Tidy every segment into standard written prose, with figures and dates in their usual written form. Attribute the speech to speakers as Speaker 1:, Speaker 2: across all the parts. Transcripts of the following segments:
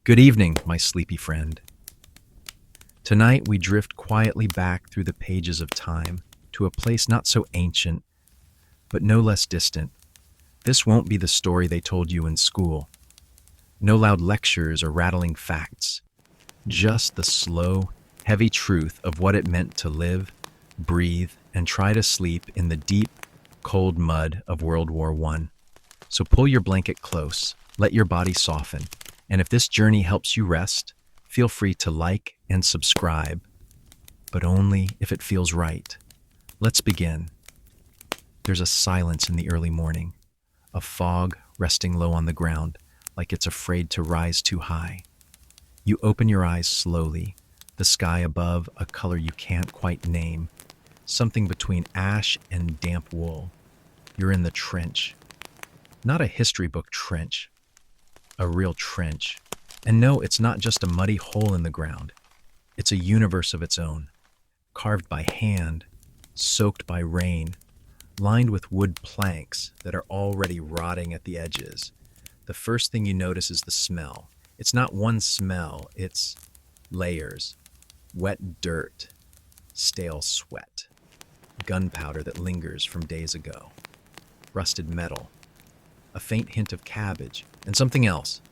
Speaker 1: Good evening, my sleepy friend. Tonight we drift quietly back through the pages of time to a place not so ancient, but no less distant. This won't be the story they told you in school. No loud lectures or rattling facts. Just the slow, heavy truth of what it meant to live, breathe, and try to sleep in the deep, cold mud of World War I. So pull your blanket close, let your body soften, and if this journey helps you rest, feel free to like and subscribe, but only if it feels right. Let's begin. There's a silence in the early morning, a fog resting low on the ground, like it's afraid to rise too high. You open your eyes slowly, the sky above a color you can't quite name, something between ash and damp wool. You're in the trench. Not a history book trench, a real trench. And no, it's not just a muddy hole in the ground. It's a universe of its own, carved by hand, soaked by rain, lined with wood planks that are already rotting at the edges. The first thing you notice is the smell. It's not one smell, it's layers. Wet dirt, stale sweat, gunpowder that lingers from days ago, rusted metal, a faint hint of cabbage, and something else.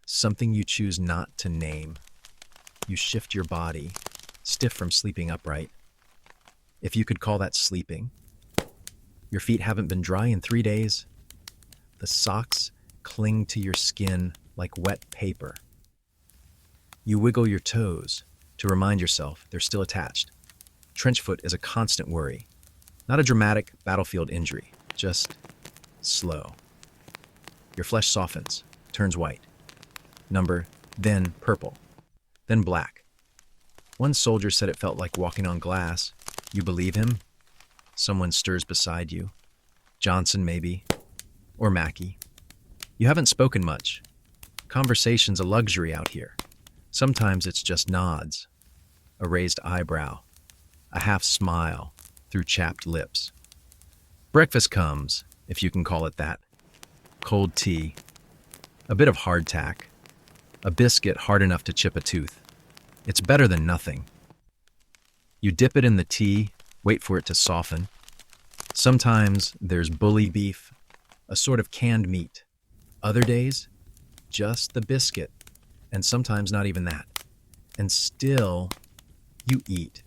Speaker 1: Something you choose not to name. You shift your body, stiff from sleeping upright. If you could call that sleeping. Your feet haven't been dry in 3 days. The socks cling to your skin like wet paper. You wiggle your toes to remind yourself they're still attached. Trench foot is a constant worry. Not a dramatic battlefield injury, just slow. Your flesh softens, turns white. Number, then purple, then black. One soldier said it felt like walking on glass. You believe him? Someone stirs beside you. Johnson, maybe. Or Mackey. You haven't spoken much. Conversation's a luxury out here. Sometimes it's just nods, a raised eyebrow, a half smile through chapped lips. Breakfast comes, if you can call it that. Cold tea, a bit of hardtack, a biscuit hard enough to chip a tooth. It's better than nothing. You dip it in the tea, wait for it to soften. Sometimes there's bully beef, a sort of canned meat. Other days, just the biscuit, and sometimes not even that. And still, you eat.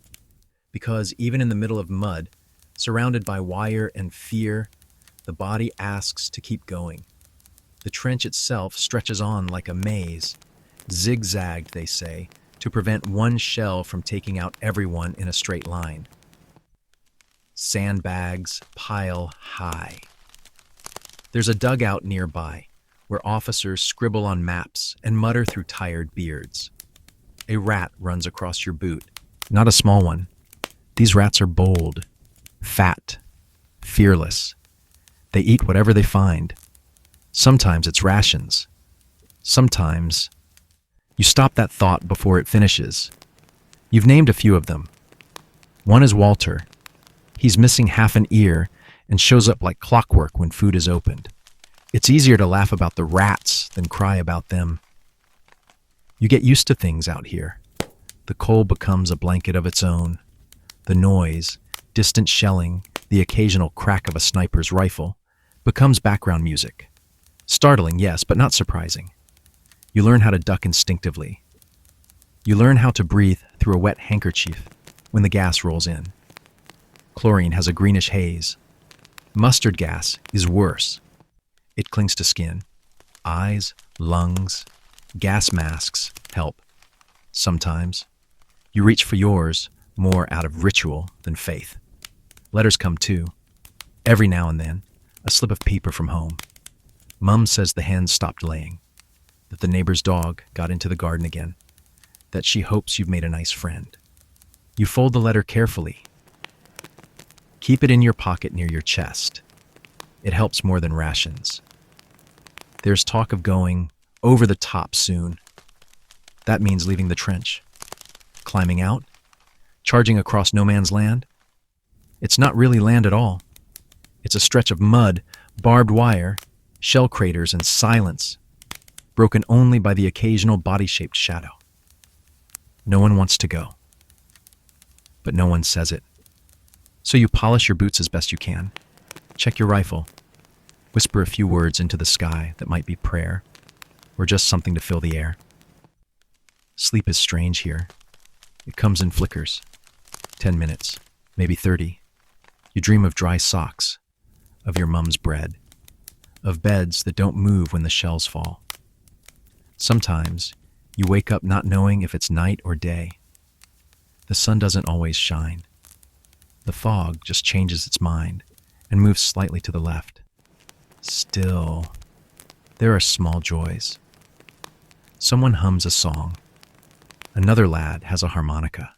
Speaker 1: Because even in the middle of mud, surrounded by wire and fear, the body asks to keep going. The trench itself stretches on like a maze, zigzagged, they say, to prevent one shell from taking out everyone in a straight line. Sandbags pile high. There's a dugout nearby, where officers scribble on maps and mutter through tired beards. A rat runs across your boot, not a small one. These rats are bold, fat, fearless. They eat whatever they find. Sometimes it's rations. Sometimes you stop that thought before it finishes. You've named a few of them. One is Walter. He's missing half an ear and shows up like clockwork when food is opened. It's easier to laugh about the rats than cry about them. You get used to things out here. The coal becomes a blanket of its own. The noise, distant shelling, the occasional crack of a sniper's rifle, becomes background music. Startling, yes, but not surprising. You learn how to duck instinctively. You learn how to breathe through a wet handkerchief when the gas rolls in. Chlorine has a greenish haze. Mustard gas is worse. It clings to skin. Eyes, lungs, gas masks help. Sometimes. You reach for yours more out of ritual than faith. Letters come too. Every now and then, a slip of paper from home. Mum says the hens stopped laying, that the neighbor's dog got into the garden again, that she hopes you've made a nice friend. You fold the letter carefully. Keep it in your pocket near your chest. It helps more than rations. There's talk of going over the top soon. That means leaving the trench. Climbing out? Charging across no man's land? It's not really land at all. It's a stretch of mud, barbed wire, shell craters, and silence. broken only by the occasional body-shaped shadow. No one wants to go, but no one says it. So you polish your boots as best you can, check your rifle, whisper a few words into the sky that might be prayer, or just something to fill the air. Sleep is strange here. It comes in flickers. 10 minutes, maybe 30. You dream of dry socks, of your mom's bread, of beds that don't move when the shells fall. Sometimes you wake up not knowing if it's night or day. The sun doesn't always shine. The fog just changes its mind and moves slightly to the left. Still, there are small joys. Someone hums a song. Another lad has a harmonica.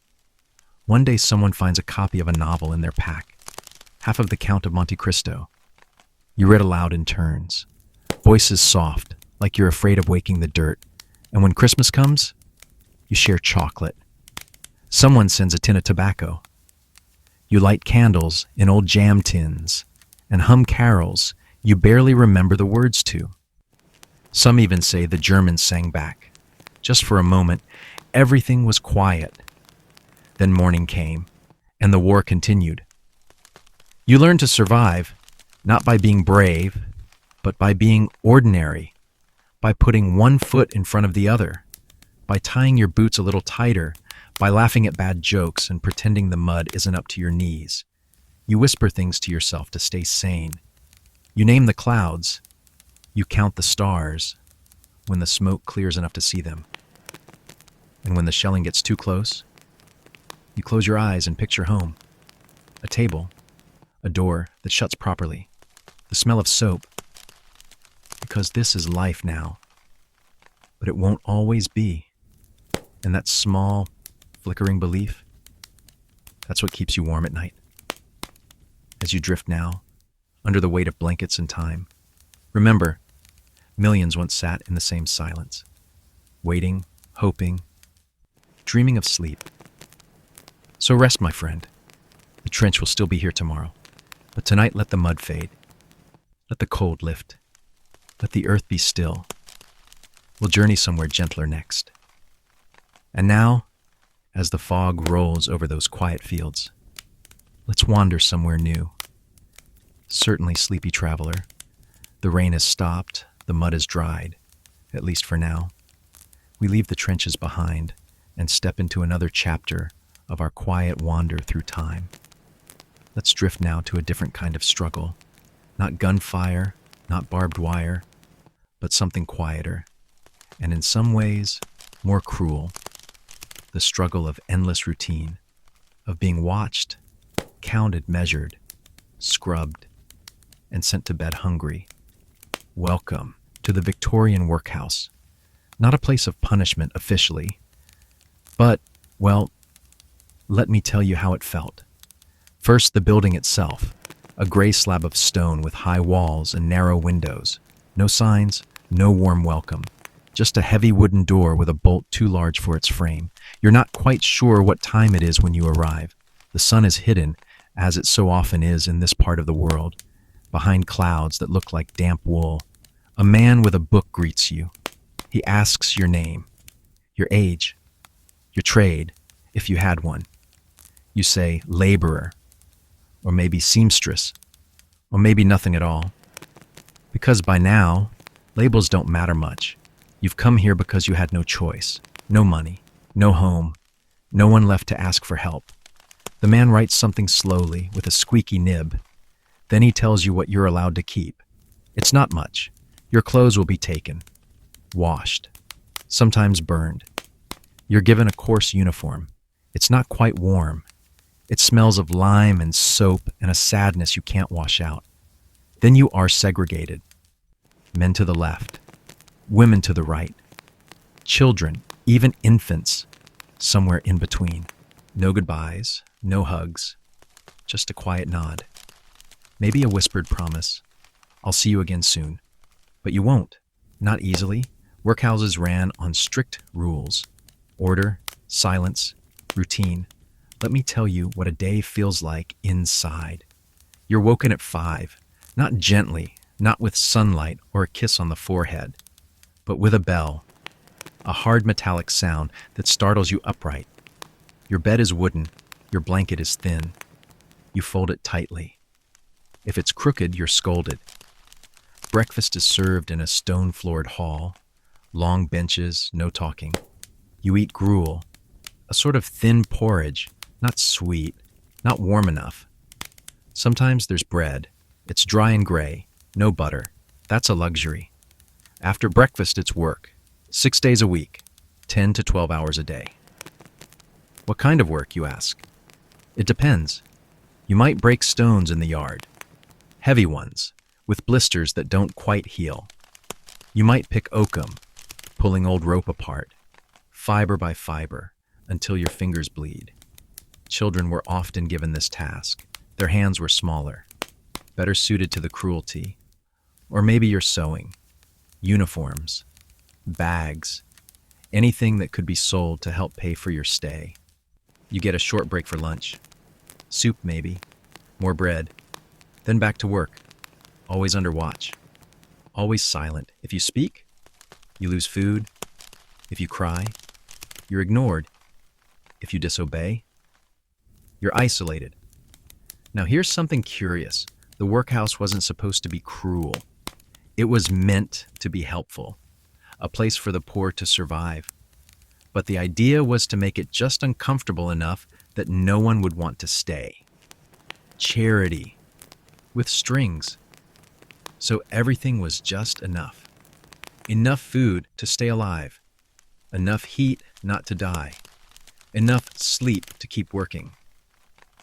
Speaker 1: One day someone finds a copy of a novel in their pack, half of the Count of Monte Cristo. You read aloud in turns, voices soft, like you're afraid of waking the dirt. And when Christmas comes, you share chocolate. Someone sends a tin of tobacco. You light candles in old jam tins and hum carols you barely remember the words to. Some even say the Germans sang back. Just for a moment, everything was quiet. Then morning came, and the war continued. You learn to survive, not by being brave, but by being ordinary, by putting one foot in front of the other, by tying your boots a little tighter, by laughing at bad jokes and pretending the mud isn't up to your knees. You whisper things to yourself to stay sane. You name the clouds. You count the stars when the smoke clears enough to see them. And when the shelling gets too close, you close your eyes and picture home. A table, a door that shuts properly, the smell of soap. Because this is life now. But it won't always be. And that small, flickering belief, that's what keeps you warm at night. As you drift now, under the weight of blankets and time, remember, millions once sat in the same silence, waiting, hoping, dreaming of sleep. So rest, my friend. The trench will still be here tomorrow. But tonight let the mud fade. Let the cold lift. Let the earth be still. We'll journey somewhere gentler next. And now, as the fog rolls over those quiet fields, let's wander somewhere new. Certainly, sleepy traveler, the rain has stopped, the mud has dried, at least for now. We leave the trenches behind and step into another chapter of our quiet wander through time. Let's drift now to a different kind of struggle. Not gunfire, not barbed wire, but something quieter, and in some ways, more cruel. The struggle of endless routine, of being watched, counted, measured, scrubbed, and sent to bed hungry. Welcome to the Victorian workhouse. Not a place of punishment officially, but, well, let me tell you how it felt. First, the building itself, a gray slab of stone with high walls and narrow windows. No signs, no warm welcome. Just a heavy wooden door with a bolt too large for its frame. You're not quite sure what time it is when you arrive. The sun is hidden, as it so often is in this part of the world, behind clouds that look like damp wool. A man with a book greets you. He asks your name, your age, your trade, if you had one. You say laborer, or maybe seamstress, or maybe nothing at all. Because by now, labels don't matter much. You've come here because you had no choice, no money, no home, no one left to ask for help. The man writes something slowly with a squeaky nib. Then he tells you what you're allowed to keep. It's not much. Your clothes will be taken, washed, sometimes burned. You're given a coarse uniform. It's not quite warm. It smells of lime and soap and a sadness you can't wash out. Then you are segregated. Men to the left, women to the right, children, even infants, somewhere in between. No goodbyes, no hugs, just a quiet nod. Maybe a whispered promise. I'll see you again soon. But you won't. Not easily. Workhouses ran on strict rules. Order, silence, routine. Let me tell you what a day feels like inside. You're woken at 5, not gently, not with sunlight or a kiss on the forehead, but with a bell, a hard metallic sound that startles you upright. Your bed is wooden, your blanket is thin. You fold it tightly. If it's crooked, you're scolded. Breakfast is served in a stone-floored hall. Long benches, no talking. You eat gruel, a sort of thin porridge, not sweet, not warm enough. Sometimes there's bread. It's dry and gray, no butter. That's a luxury. After breakfast, it's work. 6 days a week, 10 to 12 hours a day. What kind of work, you ask? It depends. You might break stones in the yard. Heavy ones, with blisters that don't quite heal. You might pick oakum, pulling old rope apart, fiber by fiber, until your fingers bleed. Children were often given this task. Their hands were smaller, better suited to the cruelty. Or maybe you're sewing. Uniforms, bags, anything that could be sold to help pay for your stay. You get a short break for lunch. Soup, maybe. More bread. Then back to work. Always under watch. Always silent. If you speak, you lose food. If you cry, you're ignored. If you disobey, you're isolated. Now here's something curious. The workhouse wasn't supposed to be cruel. It was meant to be helpful. A place for the poor to survive. But the idea was to make it just uncomfortable enough that no one would want to stay. Charity. With strings. So everything was just enough. Enough food to stay alive. Enough heat not to die. Enough sleep to keep working.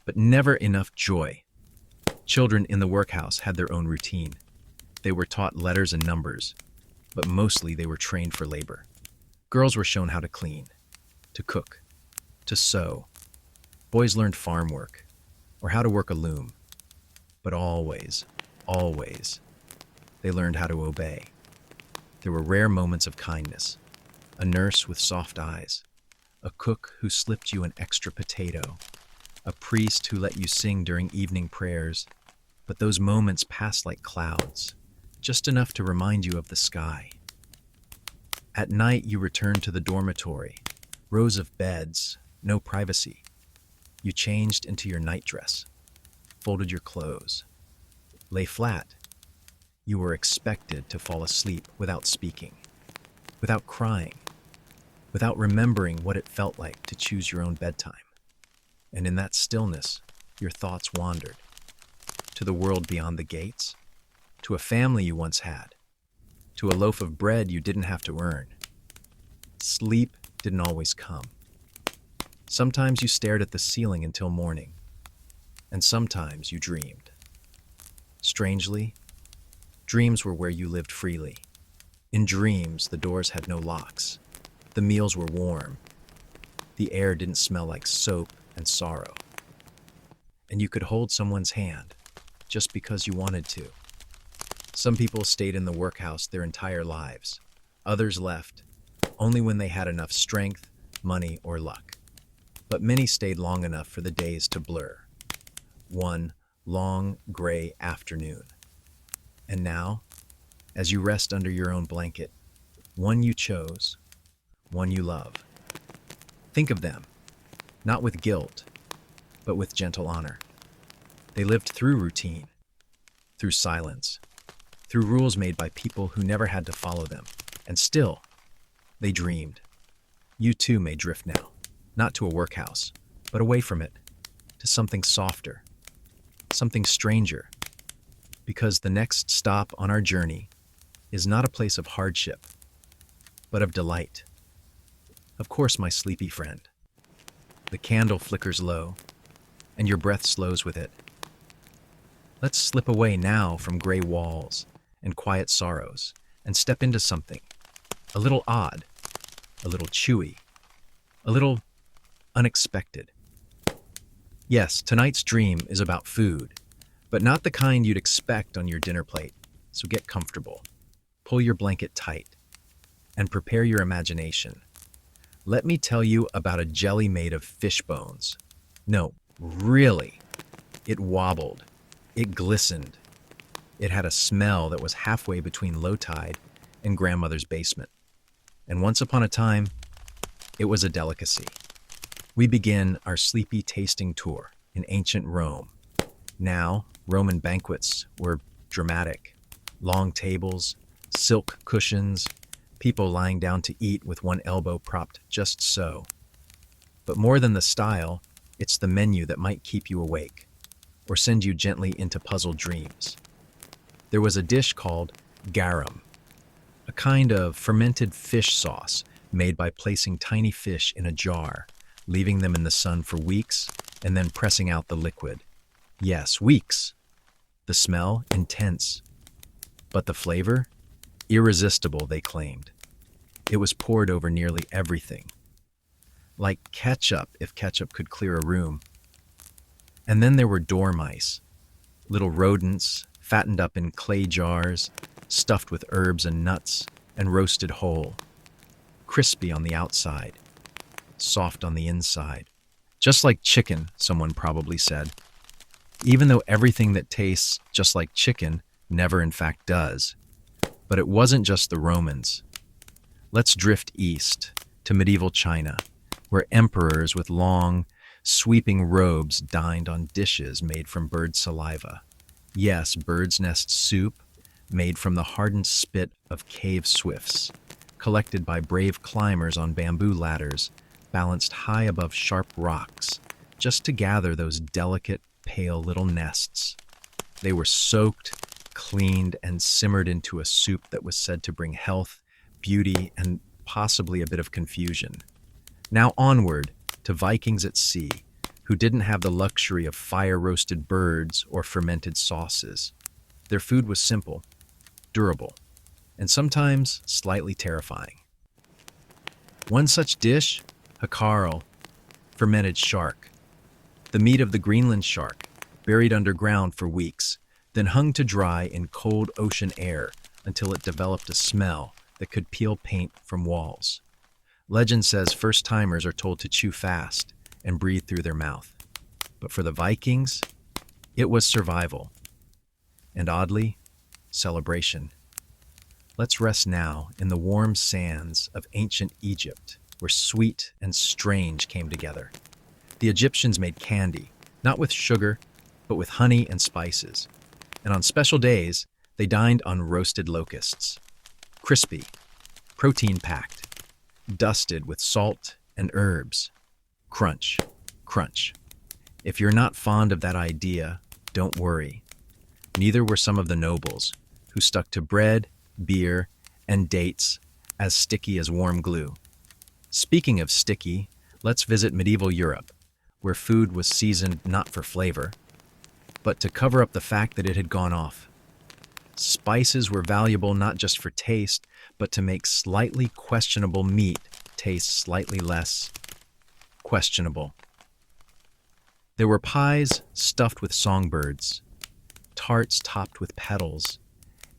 Speaker 1: But never enough joy. Children in the workhouse had their own routine. They were taught letters and numbers, but mostly they were trained for labor. Girls were shown how to clean, to cook, to sew. Boys learned farm work, or how to work a loom. But always, they learned how to obey. There were rare moments of kindness. A nurse with soft eyes, a cook who slipped you an extra potato, a priest who let you sing during evening prayers. But those moments passed like clouds, just enough to remind you of the sky. At night, you returned to the dormitory, rows of beds, no privacy. You changed into your nightdress, folded your clothes, lay flat. You were expected to fall asleep without speaking, without crying, without remembering what it felt like to choose your own bedtime. And in that stillness, your thoughts wandered to the world beyond the gates, to a family you once had, to a loaf of bread you didn't have to earn. Sleep didn't always come. Sometimes you stared at the ceiling until morning, and sometimes you dreamed. Strangely, dreams were where you lived freely. In dreams, the doors had no locks. The meals were warm. The air didn't smell like soap and sorrow. And you could hold someone's hand just because you wanted to. Some people stayed in the workhouse their entire lives. Others left only when they had enough strength, money, or luck. But many stayed long enough for the days to blur. One long, gray afternoon. And now, as you rest under your own blanket, one you chose, one you love. Think of them, not with guilt, but with gentle honor. They lived through routine, through silence, through rules made by people who never had to follow them. And still, they dreamed. You too may drift now, not to a workhouse, but away from it, to something softer, something stranger. Because the next stop on our journey is not a place of hardship, but of delight. Of course, my sleepy friend. The candle flickers low, and your breath slows with it. Let's slip away now from gray walls and quiet sorrows and step into something a little odd, a little chewy, a little unexpected. Yes, tonight's dream is about food, but not the kind you'd expect on your dinner plate. So get comfortable, pull your blanket tight, and prepare your imagination. Let me tell you about a jelly made of fish bones. No, really. It wobbled. It glistened. It had a smell that was halfway between low tide and grandmother's basement. and once upon a time, it was a delicacy. We begin our sleepy tasting tour in ancient Rome. Now, Roman banquets were dramatic. Long tables, silk cushions, people lying down to eat with one elbow propped just so. But more than the style, it's the menu that might keep you awake or send you gently into puzzled dreams. There was a dish called garum, a kind of fermented fish sauce made by placing tiny fish in a jar, leaving them in the sun for weeks, and then pressing out the liquid. Yes, weeks. The smell, intense. But the flavor? Irresistible, they claimed. It was poured over nearly everything. Like ketchup, if ketchup could clear a room. And then there were dormice, little rodents fattened up in clay jars, stuffed with herbs and nuts, and roasted whole. Crispy on the outside, soft on the inside. Just like chicken, someone probably said. Even though everything that tastes just like chicken never in fact does. But it wasn't just the Romans. Let's drift east to medieval China, where emperors with long, sweeping robes dined on dishes made from bird saliva. Yes, bird's nest soup made from the hardened spit of cave swifts, collected by brave climbers on bamboo ladders, balanced high above sharp rocks, just to gather those delicate, pale little nests. They were soaked, cleaned, and simmered into a soup that was said to bring health, beauty, and possibly a bit of confusion. Now onward to Vikings at sea, who didn't have the luxury of fire-roasted birds or fermented sauces. Their food was simple, durable, and sometimes slightly terrifying. One such dish, hakarl, fermented shark. The meat of the Greenland shark, buried underground for weeks, then hung to dry in cold ocean air until it developed a smell that could peel paint from walls. Legend says first-timers are told to chew fast and breathe through their mouth. But for the Vikings, it was survival. And oddly, celebration. Let's rest now in the warm sands of ancient Egypt, where sweet and strange came together. The Egyptians made candy, not with sugar, but with honey and spices. And on special days, they dined on roasted locusts. Crispy, protein-packed, dusted with salt and herbs. Crunch, crunch. If you're not fond of that idea, don't worry. Neither were some of the nobles, who stuck to bread, beer, and dates as sticky as warm glue. Speaking of sticky, let's visit medieval Europe, where food was seasoned not for flavor, but to cover up the fact that it had gone off. Spices were valuable not just for taste, but to make slightly questionable meat taste slightly less questionable. There were pies stuffed with songbirds, tarts topped with petals,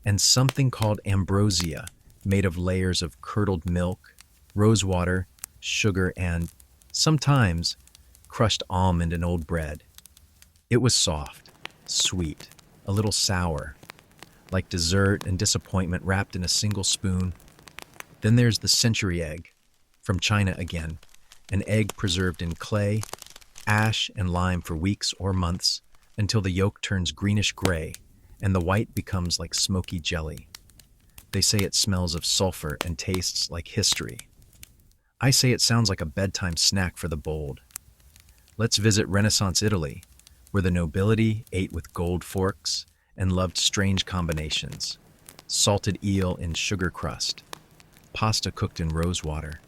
Speaker 1: and something called ambrosia, made of layers of curdled milk, rosewater, sugar, and, sometimes, crushed almond and old bread. It was soft, sweet, a little sour, like dessert and disappointment wrapped in a single spoon. Then there's the century egg, from China again, an egg preserved in clay, ash, and lime for weeks or months until the yolk turns greenish-gray and the white becomes like smoky jelly. They say it smells of sulfur and tastes like history. I say it sounds like a bedtime snack for the bold. Let's visit Renaissance Italy, where the nobility ate with gold forks and loved strange combinations. Salted eel in sugar crust, pasta cooked in rosewater,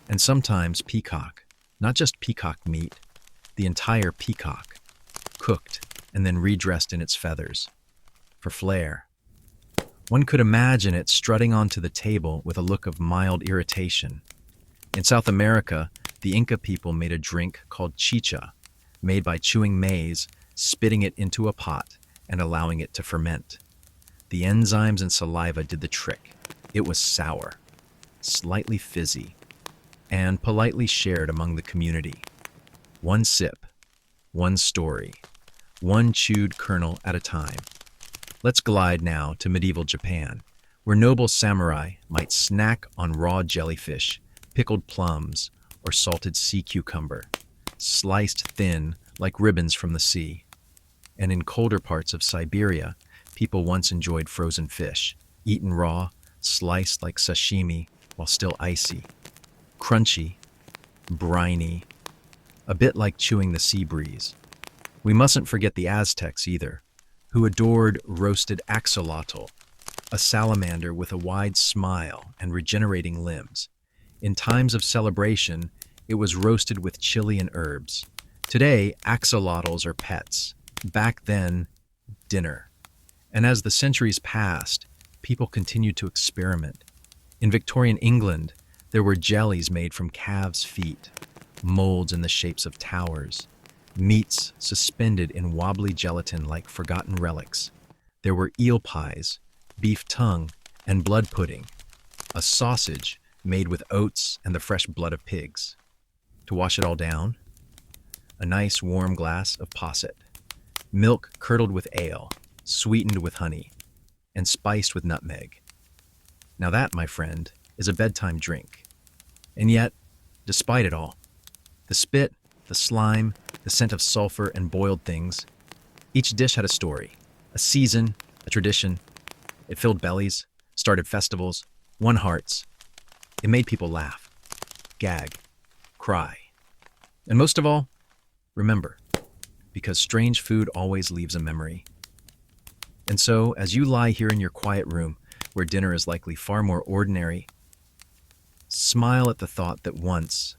Speaker 1: and sometimes peacock, not just peacock meat, the entire peacock, cooked and then redressed in its feathers. For flair. One could imagine it strutting onto the table with a look of mild irritation. In South America, the Inca people made a drink called chicha, made by chewing maize, spitting it into a pot, and allowing it to ferment. The enzymes and saliva did the trick. It was sour, slightly fizzy, and politely shared among the community. One sip, one story, one chewed kernel at a time. Let's glide now to medieval Japan, where noble samurai might snack on raw jellyfish, pickled plums, or salted sea cucumber, sliced thin like ribbons from the sea. And in colder parts of Siberia, people once enjoyed frozen fish, eaten raw, sliced like sashimi while still icy, crunchy, briny, a bit like chewing the sea breeze. We mustn't forget the Aztecs either, who adored roasted axolotl, a salamander with a wide smile and regenerating limbs. In times of celebration, it was roasted with chili and herbs. Today, axolotls are pets. Back then, dinner. And as the centuries passed, people continued to experiment. In Victorian England, there were jellies made from calves' feet, molds in the shapes of towers, meats suspended in wobbly gelatin like forgotten relics. There were eel pies, beef tongue, and blood pudding, a sausage made with oats and the fresh blood of pigs. To wash it all down, a nice warm glass of posset, milk curdled with ale, sweetened with honey, and spiced with nutmeg. Now that, my friend, is a bedtime drink. And yet, despite it all, the spit, the slime, the scent of sulfur and boiled things, each dish had a story, a season, a tradition. It filled bellies, started festivals, won hearts. It made people laugh, gag, cry. And most of all, remember, because strange food always leaves a memory. And so, as you lie here in your quiet room, where dinner is likely far more ordinary, smile at the thought that once,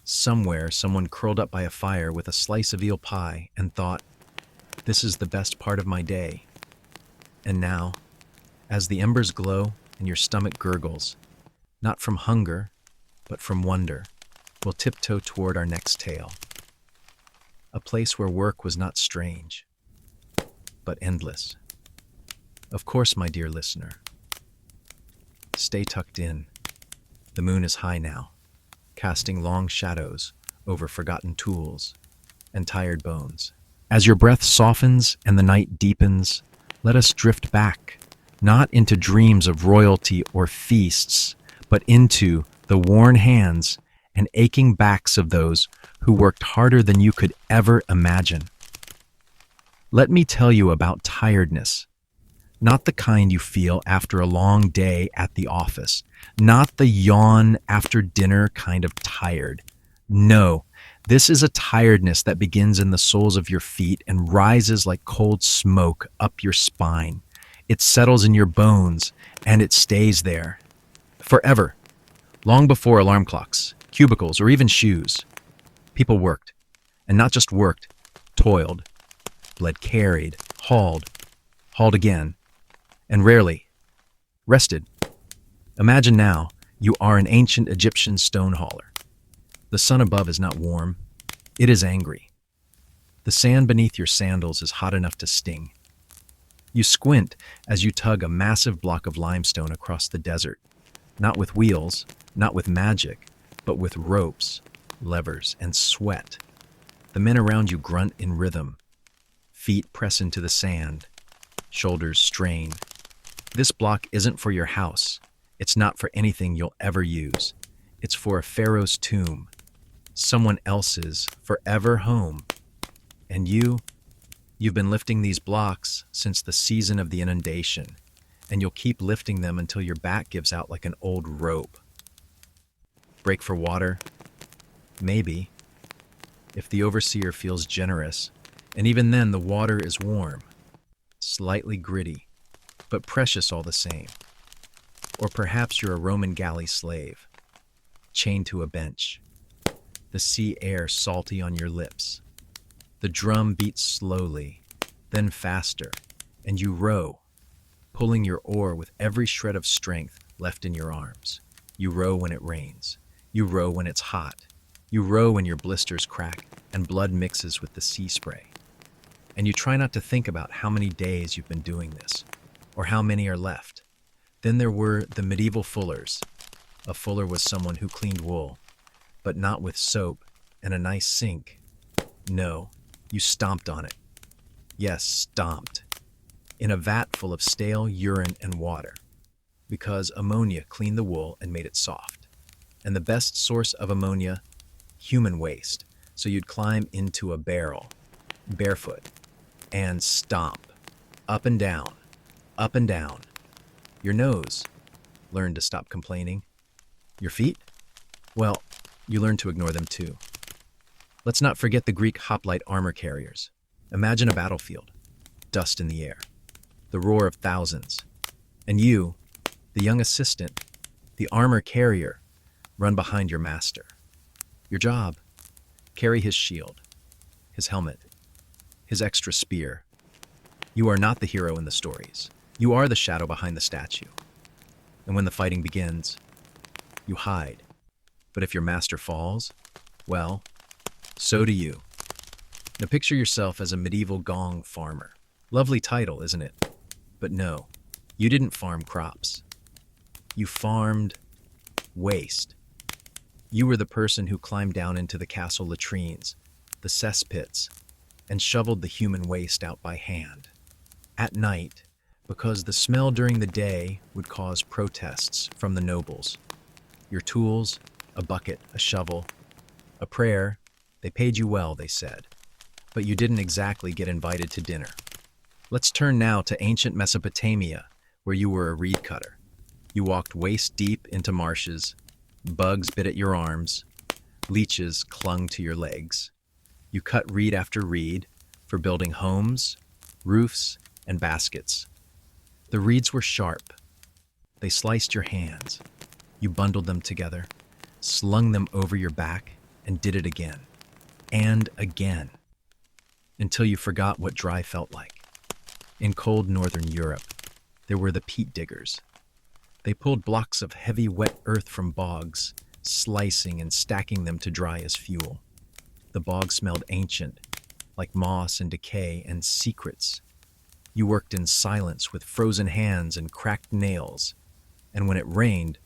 Speaker 1: somewhere, someone curled up by a fire with a slice of eel pie and thought, "This is the best part of my day." And now, as the embers glow and your stomach gurgles, not from hunger, but from wonder, we'll tiptoe toward our next tale. A place where work was not strange, but endless. Of course, my dear listener, stay tucked in. The moon is high now, casting long shadows over forgotten tools and tired bones. As your breath softens and the night deepens, let us drift back, not into dreams of royalty or feasts, but into the worn hands and aching backs of those who worked harder than you could ever imagine. Let me tell you about tiredness. Not the kind you feel after a long day at the office. Not the yawn after dinner kind of tired. No, this is a tiredness that begins in the soles of your feet and rises like cold smoke up your spine. It settles in your bones, and it stays there. Forever. Long before alarm clocks, cubicles, or even shoes. People worked. And not just worked, toiled. Bled carried, hauled again, and rarely rested. Imagine now you are an ancient Egyptian stone hauler. The sun above is not warm, it is angry. The sand beneath your sandals is hot enough to sting. You squint as you tug a massive block of limestone across the desert, not with wheels, not with magic, but with ropes, levers, and sweat. The men around you grunt in rhythm. Feet press into the sand, shoulders strain. This block isn't for your house. It's not for anything you'll ever use. It's for a pharaoh's tomb, someone else's forever home. And you've been lifting these blocks since the season of the inundation, and you'll keep lifting them until your back gives out like an old rope. Break for water? Maybe, if the overseer feels generous, and even then the water is warm, slightly gritty, but precious all the same. Or perhaps you're a Roman galley slave, chained to a bench, the sea air salty on your lips. The drum beats slowly, then faster, and you row, pulling your oar with every shred of strength left in your arms. You row when it rains. You row when it's hot. You row when your blisters crack and blood mixes with the sea spray. And you try not to think about how many days you've been doing this, or how many are left. Then there were the medieval fullers. A fuller was someone who cleaned wool, but not with soap and a nice sink. No, you stomped on it. Yes, stomped. In a vat full of stale urine and water. because ammonia cleaned the wool and made it soft. And the best source of ammonia, human waste. So you'd climb into a barrel, barefoot, and stomp, up and down, up and down. Your nose learned to stop complaining. Your feet? Well, you learned to ignore them too. Let's not forget the Greek hoplite armor carriers. Imagine a battlefield, dust in the air, the roar of thousands, and you, the young assistant, the armor carrier, run behind your master. Your job, carry his shield, his helmet, his extra spear. You are not the hero in the stories. You are the shadow behind the statue. And when the fighting begins, you hide. But if your master falls, well, so do you. Now picture yourself as a medieval gong farmer. Lovely title, isn't it? But no, you didn't farm crops. You farmed waste. You were the person who climbed down into the castle latrines, the cesspits, and shoveled the human waste out by hand. At night, because the smell during the day would cause protests from the nobles. Your tools, a bucket, a shovel, a prayer. They paid you well, they said. But you didn't exactly get invited to dinner. Let's turn now to ancient Mesopotamia, where you were a reed cutter. You walked waist deep into marshes, bugs bit at your arms, leeches clung to your legs. You cut reed after reed for building homes, roofs, and baskets. The reeds were sharp. They sliced your hands. You bundled them together, slung them over your back, and did it again. And again. Until you forgot what dry felt like. In cold northern Europe, there were the peat diggers. They pulled blocks of heavy, wet earth from bogs, slicing and stacking them to dry as fuel. The bog smelled ancient, like moss and decay and secrets. You worked in silence with frozen hands and cracked nails, and when it rained,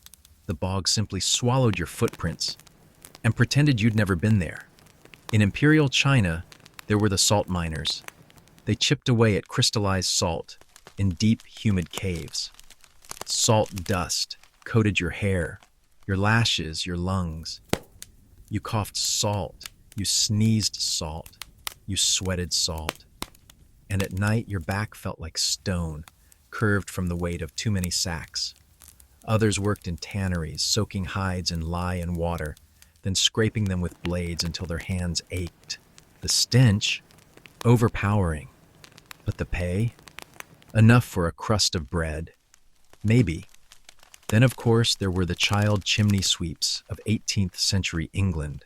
Speaker 1: the bog simply swallowed your footprints and pretended you'd never been there. In imperial China, there were the salt miners. They chipped away at crystallized salt in deep, humid caves. Salt dust coated your hair, your lashes, your lungs. You coughed salt, you sneezed salt, you sweated salt. And at night, your back felt like stone, curved from the weight of too many sacks. Others worked in tanneries, soaking hides in lye and water, then scraping them with blades until their hands ached. The stench, overpowering. But the pay? Enough for a crust of bread. Maybe. Then, of course, there were the child chimney sweeps of 18th century England.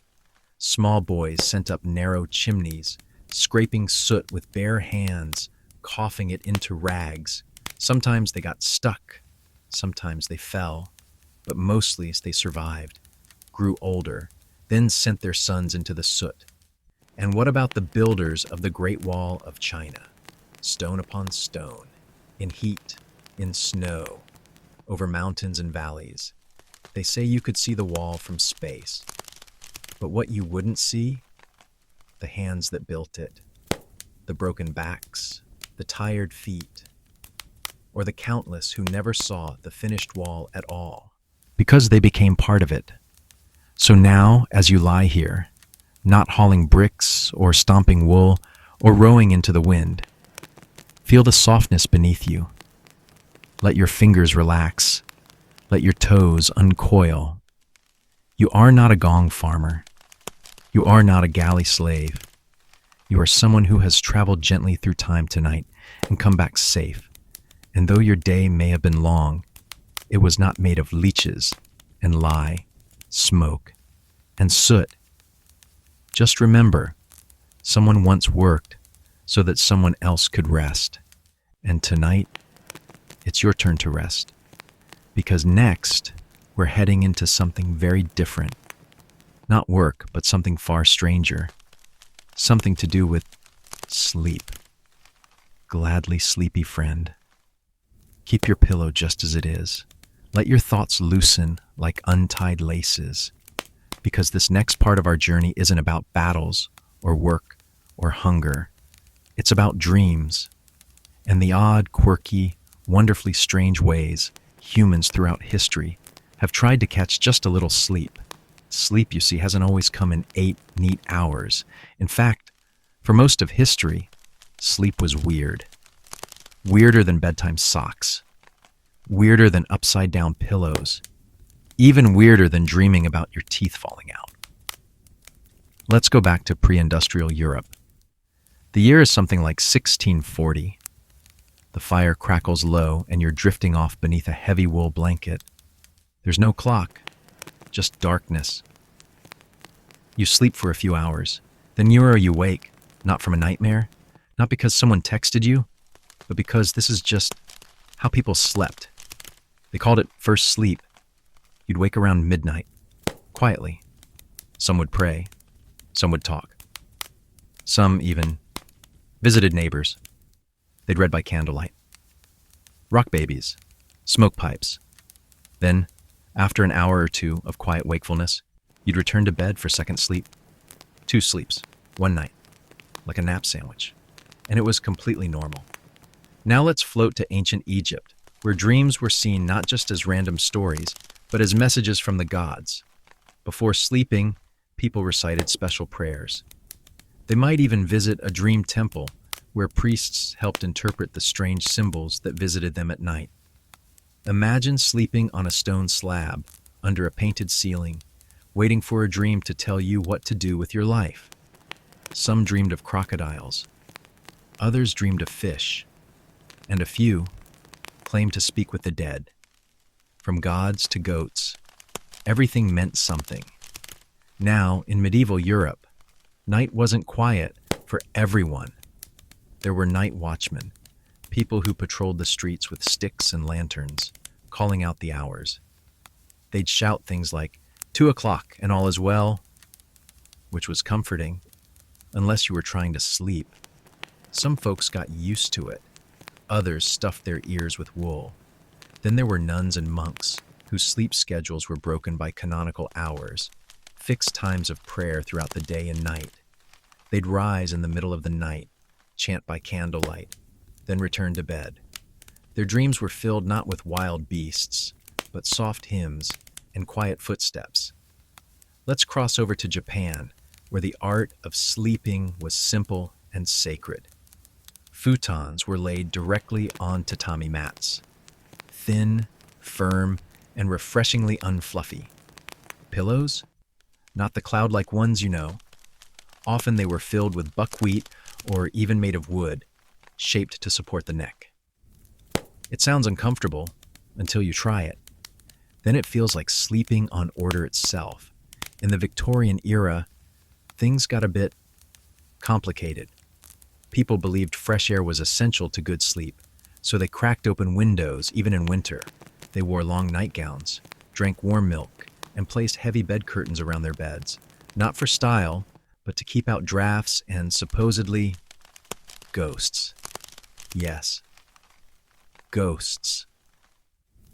Speaker 1: Small boys sent up narrow chimneys, scraping soot with bare hands, coughing it into rags. Sometimes they got stuck. Sometimes they fell. But mostly they survived, grew older, then sent their sons into the soot. And what about the builders of the Great Wall of China? Stone upon stone, in heat, in snow, over mountains and valleys. They say you could see the wall from space. But what you wouldn't see? The hands that built it, the broken backs, the tired feet, or the countless who never saw the finished wall at all, because they became part of it. So now, as you lie here, not hauling bricks or stomping wool or rowing into the wind, feel the softness beneath you. Let your fingers relax. Let your toes uncoil. You are not a gong farmer. You are not a galley slave. You are someone who has traveled gently through time tonight and come back safe. And though your day may have been long, it was not made of leeches and lye, smoke, and soot. Just remember, someone once worked so that someone else could rest. And tonight, it's your turn to rest. Because next, we're heading into something very different. Not work, but something far stranger. Something to do with sleep. Gladly sleepy friend. Keep your pillow just as it is. Let your thoughts loosen like untied laces. Because this next part of our journey isn't about battles or work or hunger. It's about dreams and the odd, quirky, wonderfully strange ways humans throughout history have tried to catch just a little sleep. Sleep, you see, hasn't always come in 8 neat hours. In fact, for most of history, sleep was weird. Weirder than bedtime socks. Weirder than upside-down pillows. Even weirder than dreaming about your teeth falling out. Let's go back to pre-industrial Europe. The year is something like 1640. The fire crackles low and you're drifting off beneath a heavy wool blanket. There's no clock, just darkness. You sleep for a few hours. Then you awake, not from a nightmare, not because someone texted you, but because this is just how people slept. They called it first sleep. You'd wake around midnight, quietly. Some would pray, some would talk. Some even visited neighbors. They'd read by candlelight. Rock babies, smoke pipes. Then, after an hour or two of quiet wakefulness, you'd return to bed for second sleep. 2 sleeps, one night, like a nap sandwich. And it was completely normal. Now let's float to ancient Egypt, where dreams were seen not just as random stories, but as messages from the gods. Before sleeping, people recited special prayers. They might even visit a dream temple where priests helped interpret the strange symbols that visited them at night. Imagine sleeping on a stone slab under a painted ceiling, waiting for a dream to tell you what to do with your life. Some dreamed of crocodiles, others dreamed of fish, and a few claimed to speak with the dead. From gods to goats, everything meant something. Now, in medieval Europe, night wasn't quiet for everyone. There were night watchmen, people who patrolled the streets with sticks and lanterns, calling out the hours. They'd shout things like, 2 o'clock and all is well, which was comforting, unless you were trying to sleep. Some folks got used to it. Others stuffed their ears with wool. Then there were nuns and monks, whose sleep schedules were broken by canonical hours, fixed times of prayer throughout the day and night. They'd rise in the middle of the night, chant by candlelight, then return to bed. Their dreams were filled not with wild beasts, but soft hymns and quiet footsteps. Let's cross over to Japan, where the art of sleeping was simple and sacred. Futons were laid directly on tatami mats, thin, firm, and refreshingly unfluffy. Pillows? Not the cloud-like ones you know. Often they were filled with buckwheat or even made of wood, shaped to support the neck. It sounds uncomfortable until you try it. Then it feels like sleeping on order itself. In the Victorian era, things got a bit complicated. People believed fresh air was essential to good sleep, so they cracked open windows even in winter. They wore long nightgowns, drank warm milk, and placed heavy bed curtains around their beds, not for style, but to keep out drafts and supposedly ghosts. Yes, ghosts.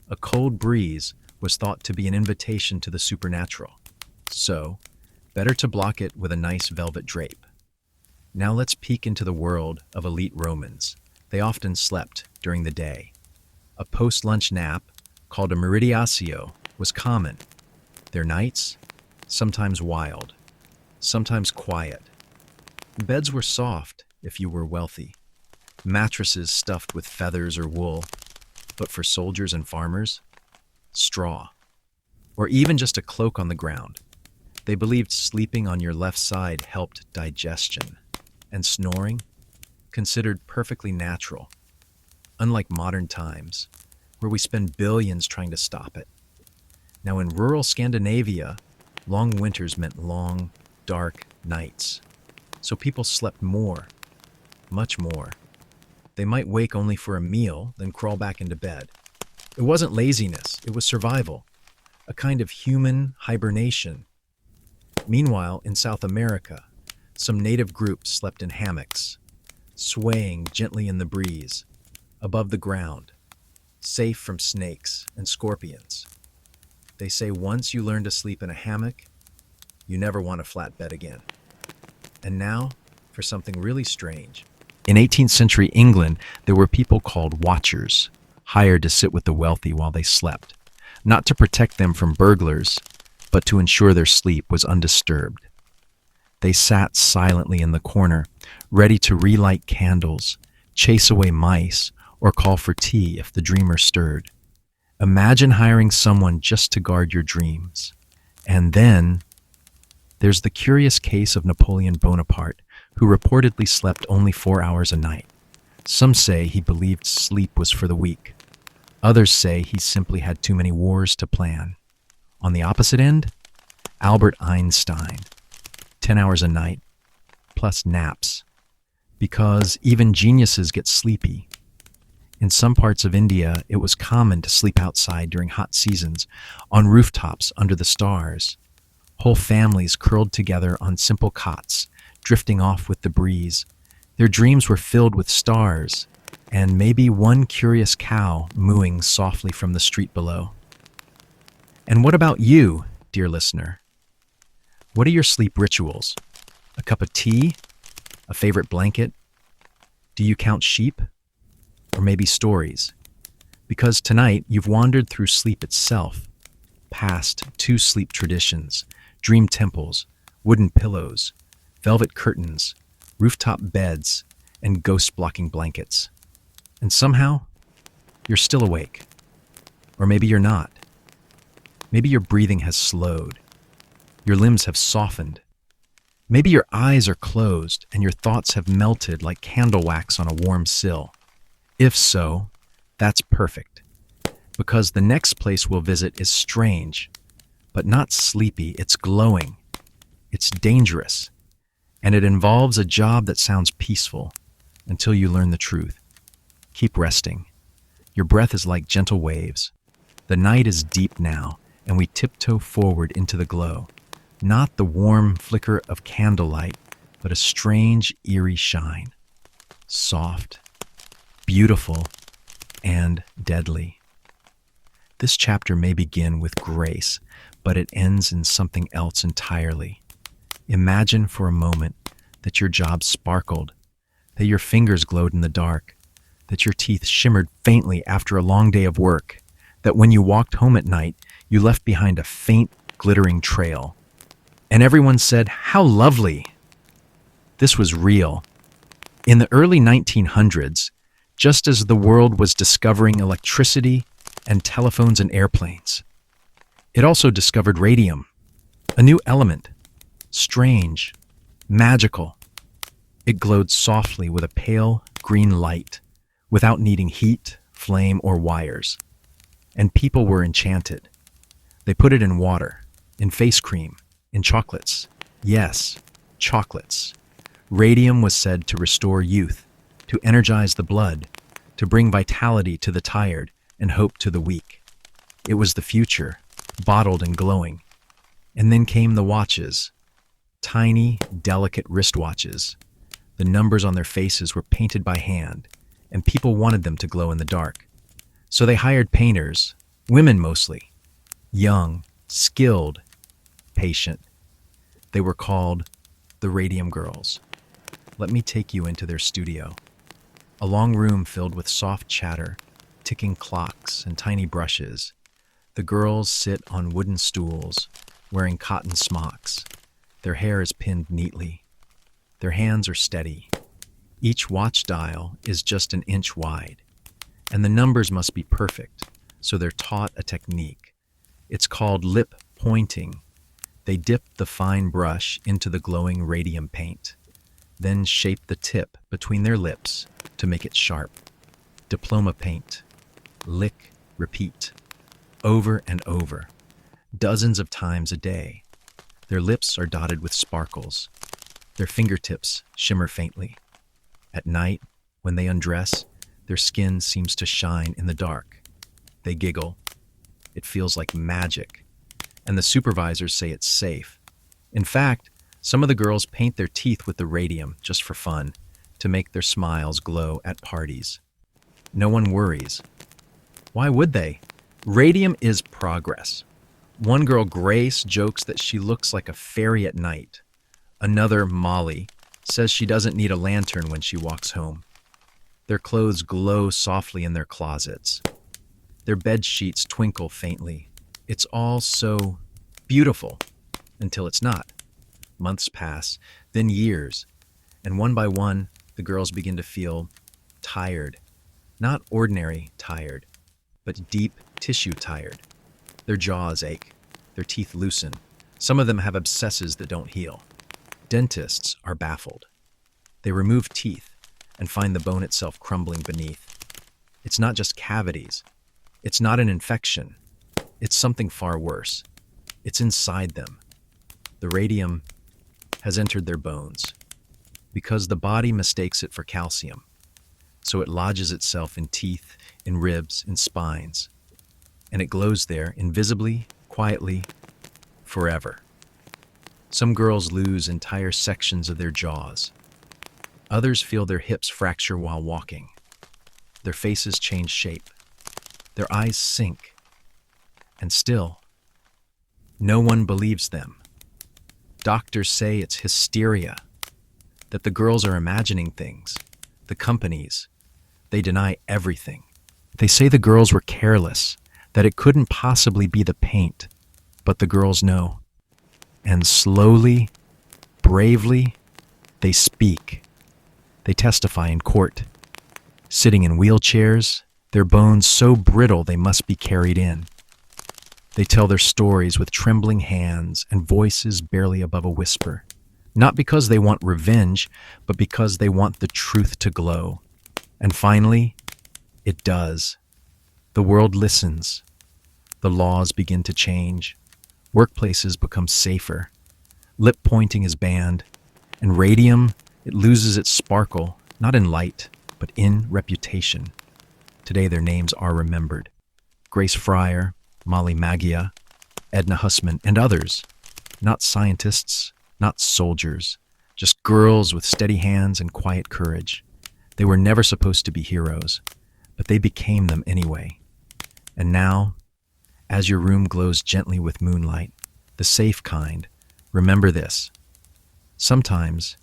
Speaker 1: A cold breeze was thought to be an invitation to the supernatural, so better to block it with a nice velvet drape. Now let's peek into the world of elite Romans. They often slept during the day. A post-lunch nap, called a meridiatio, was common. Their nights, sometimes wild, sometimes quiet. Beds were soft if you were wealthy. Mattresses stuffed with feathers or wool, but for soldiers and farmers, straw, or even just a cloak on the ground. They believed sleeping on your left side helped digestion, and snoring, considered perfectly natural, unlike modern times, where we spend billions trying to stop it. Now in rural Scandinavia, long winters meant long, dark nights, so people slept more, much more. They might wake only for a meal, then crawl back into bed. It wasn't laziness, it was survival, a kind of human hibernation. Meanwhile, in South America, some native groups slept in hammocks, swaying gently in the breeze, above the ground, safe from snakes and scorpions. They say once you learn to sleep in a hammock, you never want a flat bed again. And now, for something really strange. In 18th century England, there were people called watchers, hired to sit with the wealthy while they slept, not to protect them from burglars, but to ensure their sleep was undisturbed. They sat silently in the corner, ready to relight candles, chase away mice, or call for tea if the dreamer stirred. Imagine hiring someone just to guard your dreams. And then there's the curious case of Napoleon Bonaparte, who reportedly slept only 4 hours a night. Some say he believed sleep was for the weak. Others say he simply had too many wars to plan. On the opposite end, Albert Einstein, 10 hours a night, plus naps, because even geniuses get sleepy. In some parts of India, it was common to sleep outside during hot seasons, on rooftops under the stars. Whole families curled together on simple cots, drifting off with the breeze. Their dreams were filled with stars, and maybe one curious cow mooing softly from the street below. And what about you, dear listener? What are your sleep rituals? A cup of tea? A favorite blanket? Do you count sheep? Or maybe stories? Because tonight you've wandered through sleep itself, past 2 sleep traditions, dream temples, wooden pillows, velvet curtains, rooftop beds, and ghost-blocking blankets. And somehow, you're still awake. Or maybe you're not. Maybe your breathing has slowed. Your limbs have softened. Maybe your eyes are closed and your thoughts have melted like candle wax on a warm sill. If so, that's perfect, because the next place we'll visit is strange, but not sleepy. It's glowing. It's dangerous. And it involves a job that sounds peaceful until you learn the truth. Keep resting. Your breath is like gentle waves. The night is deep now, and we tiptoe forward into the glow. Not the warm flicker of candlelight, but a strange, eerie shine. Soft, beautiful, and deadly. This chapter may begin with grace, but it ends in something else entirely. Imagine for a moment that your job sparkled, that your fingers glowed in the dark, that your teeth shimmered faintly after a long day of work, that when you walked home at night, you left behind a faint, glittering trail. And everyone said, "How lovely!" This was real. In the early 1900s, just as the world was discovering electricity and telephones and airplanes, it also discovered radium, a new element, strange, magical. It glowed softly with a pale green light, without needing heat, flame, or wires. And people were enchanted. They put it in water, in face cream, in chocolates. Yes, chocolates. Radium was said to restore youth, to energize the blood, to bring vitality to the tired and hope to the weak. It was the future, bottled and glowing. And then came the watches, tiny, delicate wristwatches. The numbers on their faces were painted by hand, and people wanted them to glow in the dark. So they hired painters, women mostly, young, skilled, patient. They were called the Radium Girls. Let me take you into their studio. A long room filled with soft chatter, ticking clocks, and tiny brushes. The girls sit on wooden stools, wearing cotton smocks. Their hair is pinned neatly. Their hands are steady. Each watch dial is just an inch wide, and the numbers must be perfect, so they're taught a technique. It's called lip pointing. They dip the fine brush into the glowing radium paint, then shape the tip between their lips to make it sharp. Diploma paint. Lick, repeat. Over and over. Dozens of times a day. Their lips are dotted with sparkles. Their fingertips shimmer faintly. At night, when they undress, their skin seems to shine in the dark. They giggle. It feels like magic. And the supervisors say it's safe. In fact, some of the girls paint their teeth with the radium just for fun, to make their smiles glow at parties. No one worries. Why would they? Radium is progress. One girl, Grace, jokes that she looks like a fairy at night. Another, Molly, says she doesn't need a lantern when she walks home. Their clothes glow softly in their closets. Their bed sheets twinkle faintly. It's all so beautiful until it's not. Months pass, then years, and one by one, the girls begin to feel tired. Not ordinary tired, but deep tissue tired. Their jaws ache, their teeth loosen. Some of them have abscesses that don't heal. Dentists are baffled. They remove teeth and find the bone itself crumbling beneath. It's not just cavities. It's not an infection. It's something far worse. It's inside them. The radium has entered their bones because the body mistakes it for calcium. So it lodges itself in teeth, in ribs, in spines, and it glows there invisibly, quietly, forever. Some girls lose entire sections of their jaws. Others feel their hips fracture while walking. Their faces change shape. Their eyes sink. And still, no one believes them. Doctors say it's hysteria, that the girls are imagining things. The companies, they deny everything. They say the girls were careless, that it couldn't possibly be the paint, but the girls know. And slowly, bravely, they speak. They testify in court, sitting in wheelchairs, their bones so brittle they must be carried in. They tell their stories with trembling hands and voices barely above a whisper, not because they want revenge, but because they want the truth to glow. And finally, it does. The world listens. The laws begin to change. Workplaces become safer. Lip pointing is banned. And radium, it loses its sparkle, not in light, but in reputation. Today their names are remembered. Grace Fryer, Molly Maggia, Edna Hussman, and others. Not scientists, not soldiers, just girls with steady hands and quiet courage. They were never supposed to be heroes, but they became them anyway. And now, as your room glows gently with moonlight, the safe kind, remember this. Sometimes,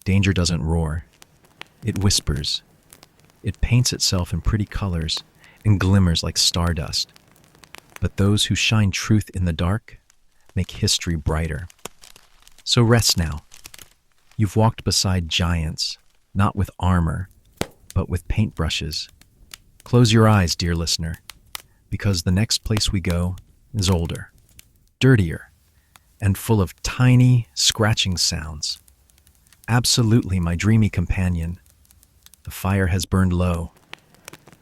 Speaker 1: danger doesn't roar. It whispers. It paints itself in pretty colors and glimmers like stardust. But those who shine truth in the dark make history brighter. So rest now. You've walked beside giants, not with armor, but with paintbrushes. Close your eyes, dear listener, because the next place we go is older, dirtier, and full of tiny, scratching sounds. Absolutely my dreamy companion. The fire has burned low.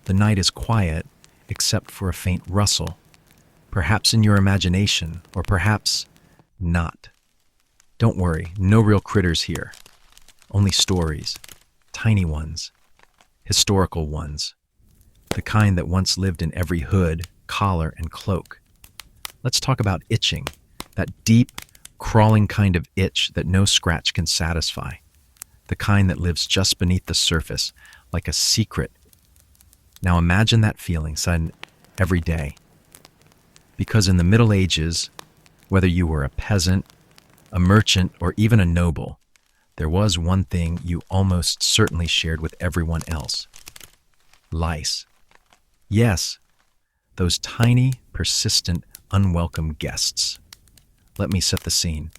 Speaker 1: The night is quiet, except for a faint rustle. Perhaps in your imagination, or perhaps not. Don't worry, no real critters here. Only stories, tiny ones, historical ones, the kind that once lived in every hood, collar, and cloak. Let's talk about itching, that deep, crawling kind of itch that no scratch can satisfy, the kind that lives just beneath the surface, like a secret. Now imagine that feeling, son, every day. Because in the Middle Ages, whether you were a peasant, a merchant, or even a noble, there was one thing you almost certainly shared with everyone else. Lice. Yes, those tiny, persistent, unwelcome guests. Let me set the scene.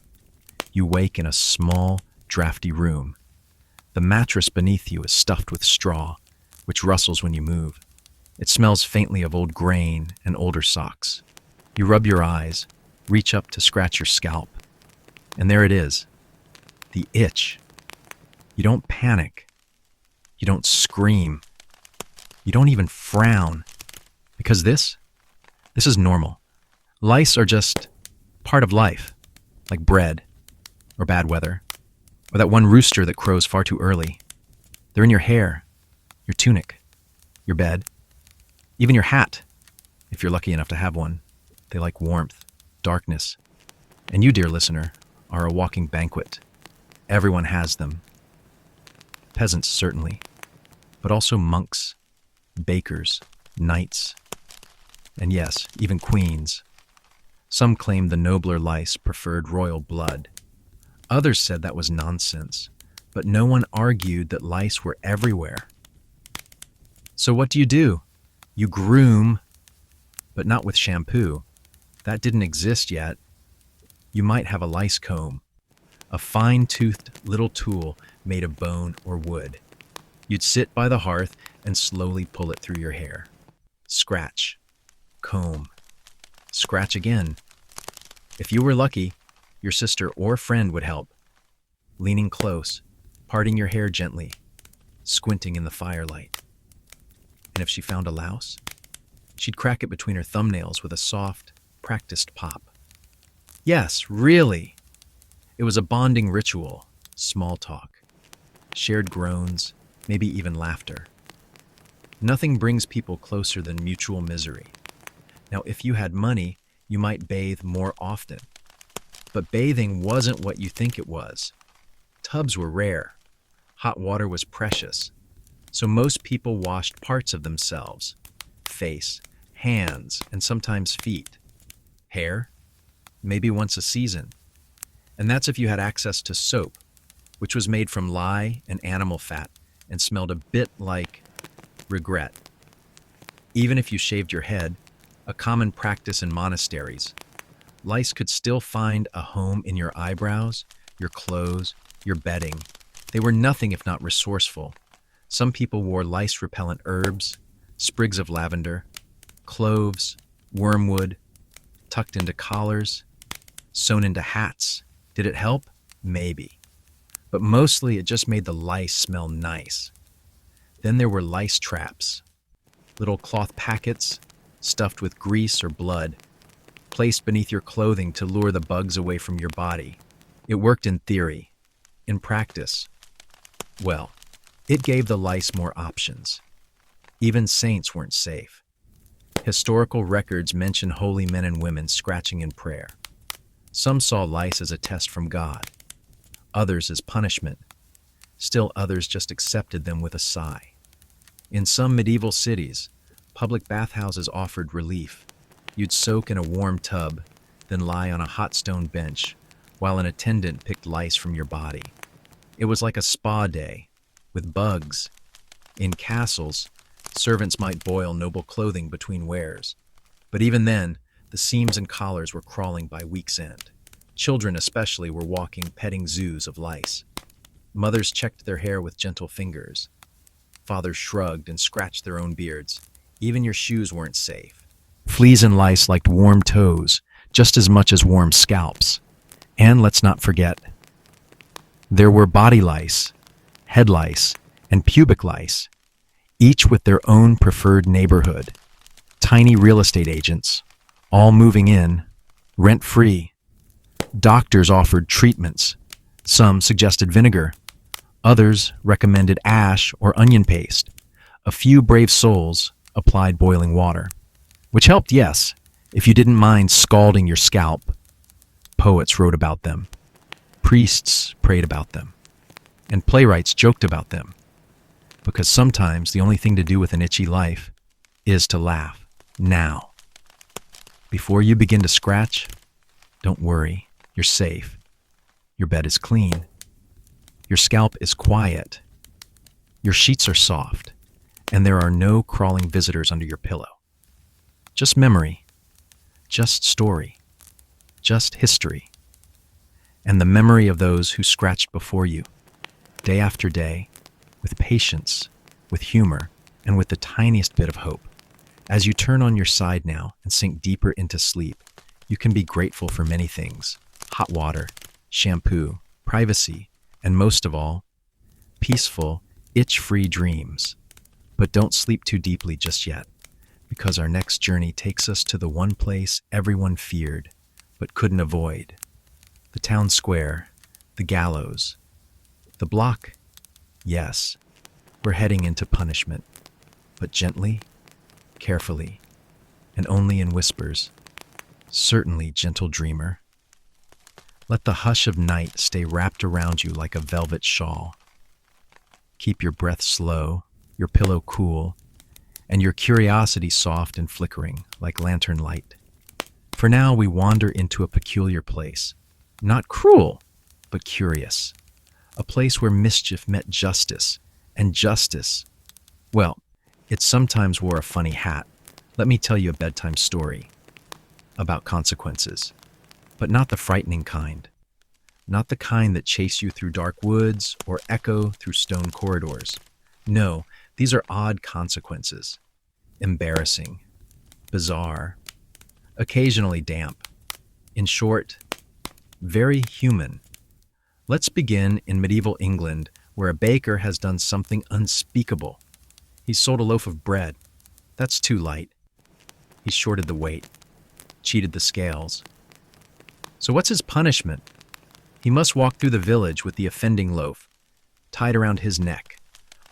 Speaker 1: You wake in a small, drafty room. The mattress beneath you is stuffed with straw, which rustles when you move. It smells faintly of old grain and older socks. You rub your eyes, reach up to scratch your scalp, and there it is, the itch. You don't panic. You don't scream. You don't even frown, because this is normal. Lice are just part of life, like bread, or bad weather, or that one rooster that crows far too early. They're in your hair, your tunic, your bed, even your hat, if you're lucky enough to have one. They like warmth, darkness. And you, dear listener, are a walking banquet. Everyone has them. Peasants, certainly, but also monks, bakers, knights, and yes, even queens. Some claimed the nobler lice preferred royal blood. Others said that was nonsense, but no one argued that lice were everywhere. So what do? You groom, but not with shampoo. That didn't exist yet. You might have a lice comb, a fine-toothed little tool made of bone or wood. You'd sit by the hearth and slowly pull it through your hair. Scratch, comb, scratch again. If you were lucky, your sister or friend would help, leaning close, parting your hair gently, squinting in the firelight. And if she found a louse, she'd crack it between her thumbnails with a soft, practiced pop. Yes, really. It was a bonding ritual, small talk, shared groans, maybe even laughter. Nothing brings people closer than mutual misery. Now, if you had money, you might bathe more often. But bathing wasn't what you think it was. Tubs were rare. Hot water was precious. So most people washed parts of themselves: face, hands, and sometimes feet. Hair? Maybe once a season. And that's if you had access to soap, which was made from lye and animal fat and smelled a bit like regret. Even if you shaved your head, a common practice in monasteries, lice could still find a home in your eyebrows, your clothes, your bedding. They were nothing if not resourceful. Some people wore lice-repellent herbs, sprigs of lavender, cloves, wormwood, tucked into collars, sewn into hats. Did it help? Maybe. But mostly it just made the lice smell nice. Then there were lice traps, little cloth packets stuffed with grease or blood, placed beneath your clothing to lure the bugs away from your body. It worked in theory. In practice, well, it gave the lice more options. Even saints weren't safe. Historical records mention holy men and women scratching in prayer. Some saw lice as a test from God, others as punishment. Still others just accepted them with a sigh. In some medieval cities, public bathhouses offered relief. You'd soak in a warm tub, then lie on a hot stone bench while an attendant picked lice from your body. It was like a spa day, with bugs. In castles, servants might boil noble clothing between wears. But even then, the seams and collars were crawling by week's end. Children especially were walking petting zoos of lice. Mothers checked their hair with gentle fingers. Fathers shrugged and scratched their own beards. Even your shoes weren't safe. Fleas and lice liked warm toes just as much as warm scalps. And let's not forget, there were body lice, head lice, and pubic lice, each with their own preferred neighborhood. Tiny real estate agents, all moving in, rent-free. Doctors offered treatments. Some suggested vinegar. Others recommended ash or onion paste. A few brave souls applied boiling water, which helped, yes, if you didn't mind scalding your scalp. Poets wrote about them. Priests prayed about them. And playwrights joked about them. Because sometimes the only thing to do with an itchy life is to laugh. Now. Before you begin to scratch, don't worry, you're safe. Your bed is clean. Your scalp is quiet. Your sheets are soft, and there are no crawling visitors under your pillow. Just memory, just story, just history, and the memory of those who scratched before you, day after day, with patience, with humor, and with the tiniest bit of hope. As you turn on your side now and sink deeper into sleep, you can be grateful for many things: hot water, shampoo, privacy, and most of all, peaceful, itch-free dreams. But don't sleep too deeply just yet, because our next journey takes us to the one place everyone feared but couldn't avoid. The town square, the gallows, the block. Yes, we're heading into punishment, but gently, carefully, and only in whispers. Certainly, gentle dreamer. Let the hush of night stay wrapped around you like a velvet shawl. Keep your breath slow, your pillow cool, and your curiosity soft and flickering like lantern light. For now, we wander into a peculiar place. Not cruel, but curious. A place where mischief met justice, and justice, well, It sometimes wore a funny hat. Let me tell you a bedtime story about consequences, but not the frightening kind. Not the kind that chase you through dark woods or echo through stone corridors. No, these are odd consequences. Embarrassing, bizarre, occasionally damp. In short, very human. Let's begin in medieval England, where a baker has done something unspeakable. He sold a loaf of bread. That's too light. He shorted the weight, cheated the scales. So what's his punishment? He must walk through the village with the offending loaf, tied around his neck,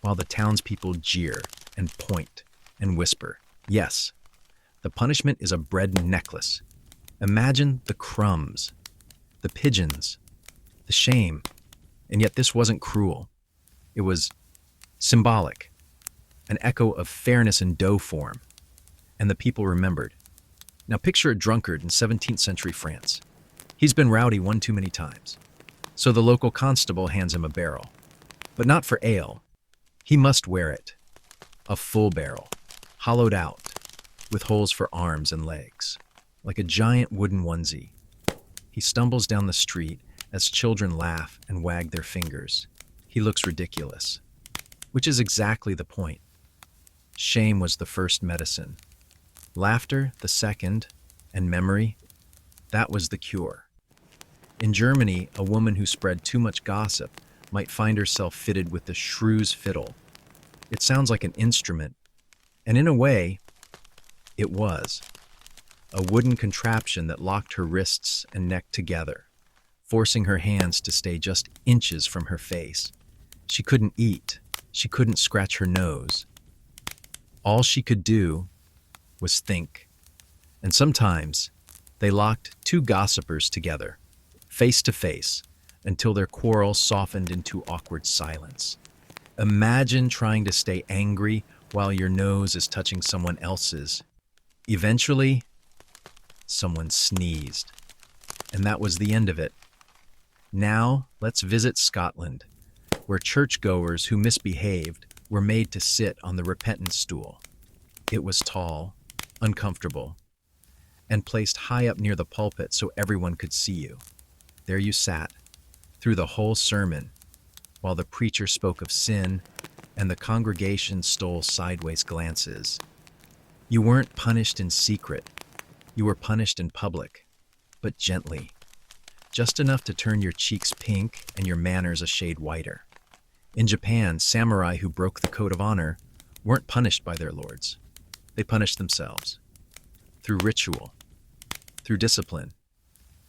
Speaker 1: while the townspeople jeer and point and whisper. Yes, the punishment is a bread necklace. Imagine the crumbs, the pigeons, the shame. And yet this wasn't cruel. It was symbolic, an echo of fairness in dough form. And the people remembered. Now picture a drunkard in 17th century France. He's been rowdy one too many times. So the local constable hands him a barrel. But not for ale. He must wear it. A full barrel, hollowed out, with holes for arms and legs, like a giant wooden onesie. He stumbles down the street as children laugh and wag their fingers. He looks ridiculous, which is exactly the point. Shame was the first medicine. Laughter, the second, and memory, that was the cure. In Germany, a woman who spread too much gossip might find herself fitted with the shrew's fiddle. It sounds like an instrument, and in a way, it was. A wooden contraption that locked her wrists and neck together, forcing her hands to stay just inches from her face. She couldn't eat. She couldn't scratch her nose. All she could do was think. And sometimes they locked two gossipers together, face to face, until their quarrel softened into awkward silence. Imagine trying to stay angry while your nose is touching someone else's. Eventually, someone sneezed, and that was the end of it. Now, let's visit Scotland, where churchgoers who misbehaved were made to sit on the repentance stool. It was tall, uncomfortable, and placed high up near the pulpit so everyone could see you. There you sat, through the whole sermon, while the preacher spoke of sin and the congregation stole sideways glances. You weren't punished in secret. You were punished in public, but gently, just enough to turn your cheeks pink and your manners a shade whiter. In Japan, samurai who broke the code of honor weren't punished by their lords. They punished themselves, through ritual, through discipline,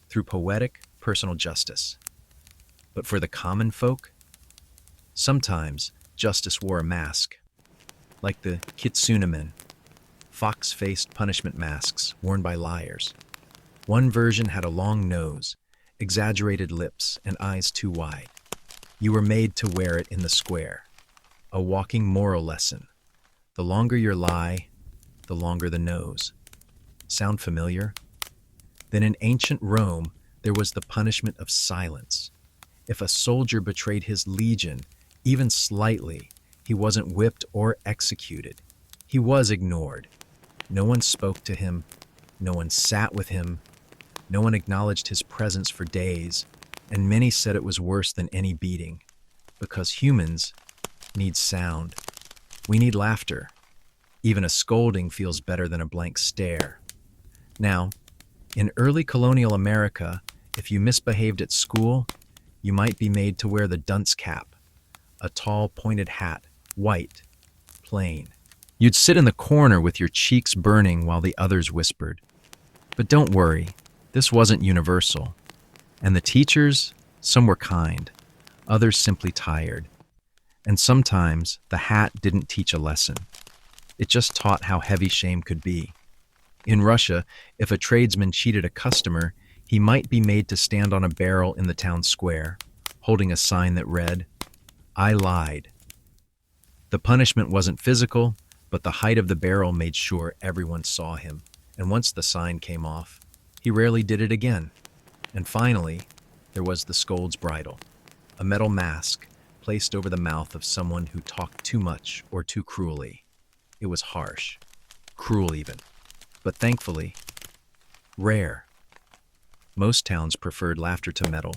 Speaker 1: through poetic personal justice. But for the common folk, sometimes justice wore a mask, like the kitsunemen, fox-faced punishment masks worn by liars. One version had a long nose, exaggerated lips, and eyes too wide. You were made to wear it in the square, a walking moral lesson. The longer your lie, the longer the nose. Sound familiar? Then in ancient Rome, there was the punishment of silence. If a soldier betrayed his legion, even slightly, he wasn't whipped or executed. He was ignored. No one spoke to him. No one sat with him. No one acknowledged his presence for days, and many said it was worse than any beating, because humans need sound. We need laughter. Even a scolding feels better than a blank stare. Now, in early colonial America, if you misbehaved at school, you might be made to wear the dunce cap, a tall pointed hat, white, plain. You'd sit in the corner with your cheeks burning while the others whispered. But don't worry, this wasn't universal. And the teachers, some were kind, others simply tired. And sometimes the hat didn't teach a lesson. It just taught how heavy shame could be. In Russia, if a tradesman cheated a customer, he might be made to stand on a barrel in the town square, holding a sign that read, "I lied." The punishment wasn't physical, but the height of the barrel made sure everyone saw him. And once the sign came off, he rarely did it again. And finally, there was the scold's bridle, a metal mask placed over the mouth of someone who talked too much or too cruelly. It was harsh, cruel even, but thankfully, rare. Most towns preferred laughter to metal,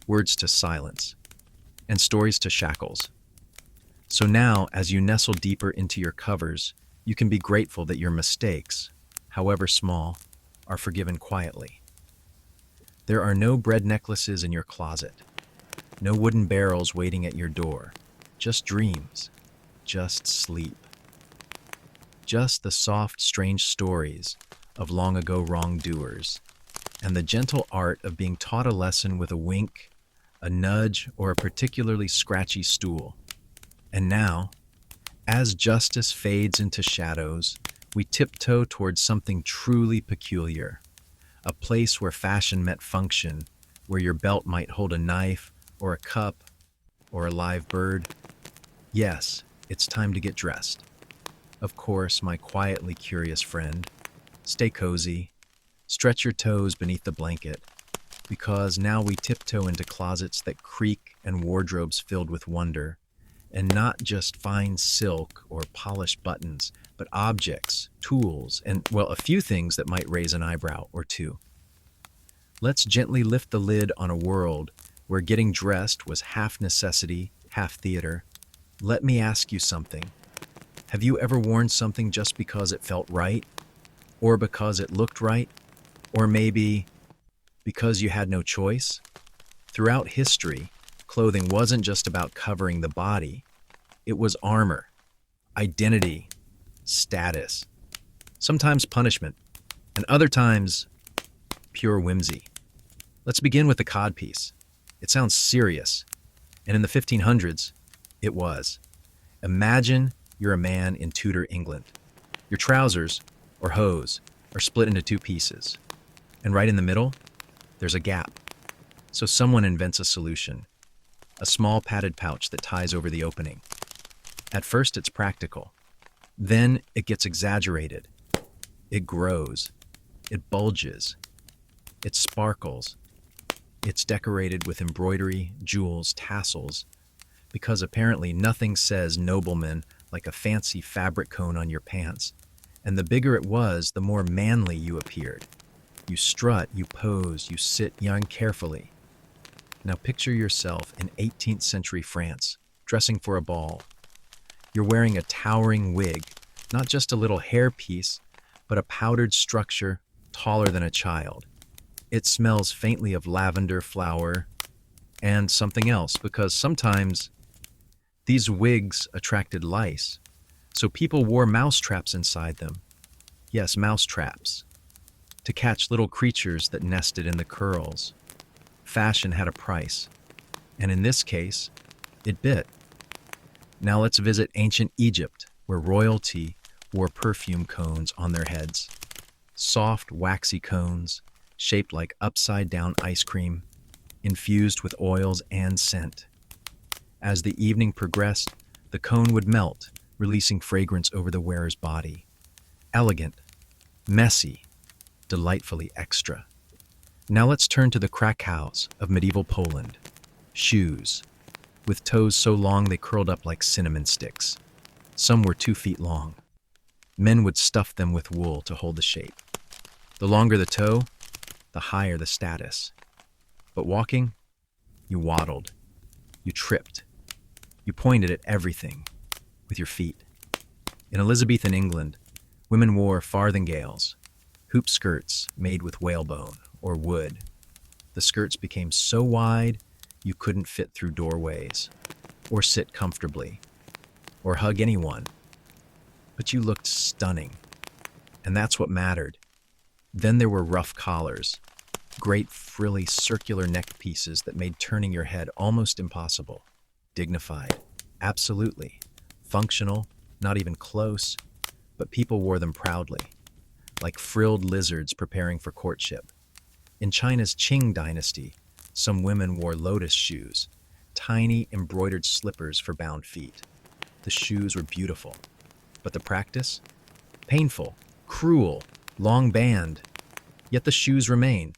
Speaker 1: words to silence, and stories to shackles. So now, as you nestle deeper into your covers, you can be grateful that your mistakes, however small, are forgiven quietly. There are no bread necklaces in your closet, no wooden barrels waiting at your door, just dreams, just sleep, just the soft, strange stories of long ago wrongdoers, and the gentle art of being taught a lesson with a wink, a nudge, or a particularly scratchy stool. And now, as justice fades into shadows, we tiptoe towards something truly peculiar, a place where fashion met function, where your belt might hold a knife or a cup or a live bird. Yes, it's time to get dressed. Of course, my quietly curious friend. Stay cozy, stretch your toes beneath the blanket, because now we tiptoe into closets that creak and wardrobes filled with wonder, and not just fine silk or polished buttons, but objects, tools, and, well, a few things that might raise an eyebrow or two. Let's gently lift the lid on a world where getting dressed was half necessity, half theater. Let me ask you something. Have you ever worn something just because it felt right? Or because it looked right? Or maybe because you had no choice? Throughout history, clothing wasn't just about covering the body. It was armor, identity, status, sometimes punishment, and other times pure whimsy. Let's begin with the codpiece. It sounds serious, and in the 1500s, it was. Imagine you're a man in Tudor England. Your trousers, or hose, are split into two pieces, and right in the middle, there's a gap. So someone invents a solution, a small padded pouch that ties over the opening. At first, it's practical. Then it gets exaggerated. It grows. It bulges. It sparkles. It's decorated with embroidery, jewels, tassels, because apparently nothing says nobleman like a fancy fabric cone on your pants. And the bigger it was, the more manly you appeared. You strut, you pose, you sit young carefully. Now picture yourself in 18th century France, dressing for a ball. You're wearing a towering wig, not just a little hairpiece, but a powdered structure taller than a child. It smells faintly of lavender flower and something else, because sometimes these wigs attracted lice, so people wore mouse traps inside them. Yes, mouse traps, to catch little creatures that nested in the curls. Fashion had a price, and in this case, it bit. Now let's visit ancient Egypt, where royalty wore perfume cones on their heads. Soft, waxy cones, shaped like upside-down ice cream, infused with oils and scent. As the evening progressed, the cone would melt, releasing fragrance over the wearer's body. Elegant, messy, delightfully extra. Now let's turn to the Krakows of medieval Poland. Shoes, with toes so long they curled up like cinnamon sticks. Some were 2 feet long. Men would stuff them with wool to hold the shape. The longer the toe, the higher the status. But walking, you waddled, you tripped, you pointed at everything with your feet. In Elizabethan England, women wore farthingales, hoop skirts made with whalebone or wood. The skirts became so wide you couldn't fit through doorways, or sit comfortably, or hug anyone. But you looked stunning, and that's what mattered. Then there were rough collars, great frilly circular neck pieces that made turning your head almost impossible. Dignified, absolutely. Functional, not even close, but people wore them proudly, like frilled lizards preparing for courtship. In China's Qing dynasty, some women wore lotus shoes, tiny embroidered slippers for bound feet. The shoes were beautiful, but the practice? Painful, cruel, long banned. Yet the shoes remain,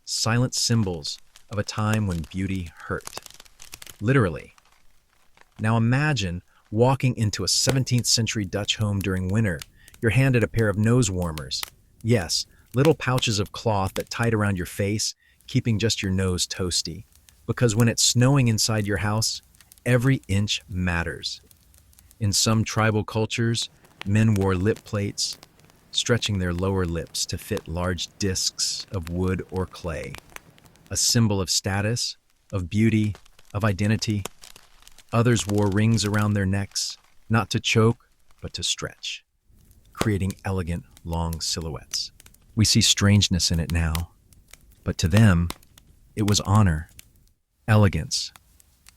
Speaker 1: silent symbols of a time when beauty hurt. Literally. Now imagine Walking into a 17th century Dutch home during winter, you're handed a pair of nose warmers. Yes, little pouches of cloth that tied around your face, keeping just your nose toasty. Because when it's snowing inside your house, every inch matters. In some tribal cultures, men wore lip plates, stretching their lower lips to fit large discs of wood or clay, a symbol of status, of beauty, of identity. Others wore rings around their necks, not to choke, but to stretch, creating elegant, long silhouettes. We see strangeness in it now, but to them, it was honor, elegance,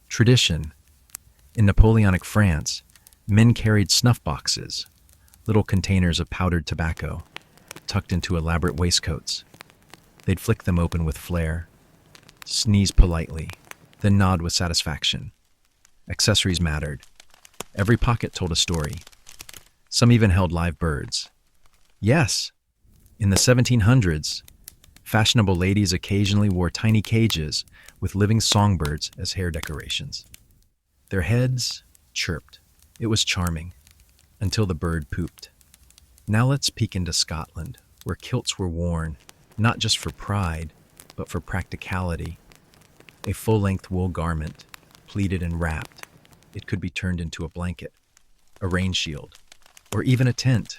Speaker 1: tradition. In Napoleonic France, men carried snuff boxes, little containers of powdered tobacco, tucked into elaborate waistcoats. They'd flick them open with flair, sneeze politely, then nod with satisfaction. Accessories mattered. Every pocket told a story. Some even held live birds. Yes, in the 1700s, fashionable ladies occasionally wore tiny cages with living songbirds as hair decorations. Their heads chirped. It was charming, until the bird pooped. Now let's peek into Scotland, where kilts were worn, not just for pride, but for practicality. A full-length wool garment, pleated and wrapped, it could be turned into a blanket, a rain shield, or even a tent.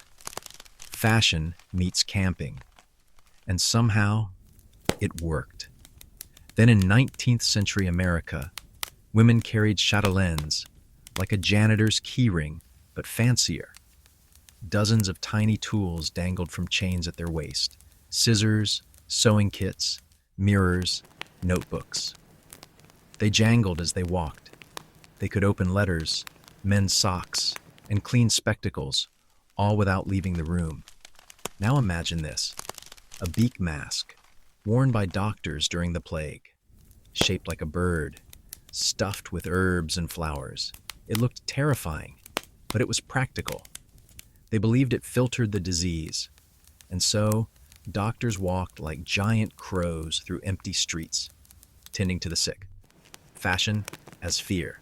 Speaker 1: Fashion meets camping. And somehow, it worked. Then in 19th century America, women carried chatelaines, like a janitor's keyring, but fancier. Dozens of tiny tools dangled from chains at their waist. Scissors, sewing kits, mirrors, notebooks. They jangled as they walked. They could open letters, mend socks, and clean spectacles, all without leaving the room. Now imagine this, a beak mask, worn by doctors during the plague, shaped like a bird, stuffed with herbs and flowers. It looked terrifying, but it was practical. They believed it filtered the disease, and so doctors walked like giant crows through empty streets, tending to the sick. Fashion as fear,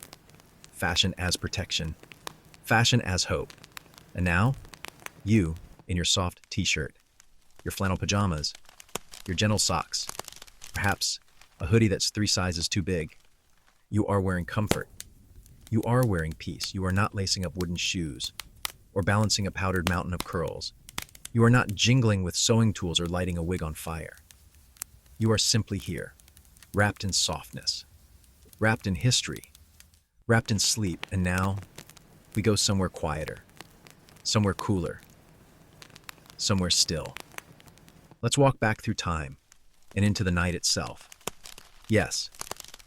Speaker 1: fashion as protection, fashion as hope. And now, you, in your soft t-shirt, your flannel pajamas, your gentle socks, perhaps a hoodie that's 3 sizes too big, you are wearing comfort. You are wearing peace. You are not lacing up wooden shoes or balancing a powdered mountain of curls. You are not jingling with sewing tools or lighting a wig on fire. You are simply here, wrapped in softness, wrapped in history, wrapped in sleep, and now we go somewhere quieter, somewhere cooler, somewhere still. Let's walk back through time and into the night itself. Yes,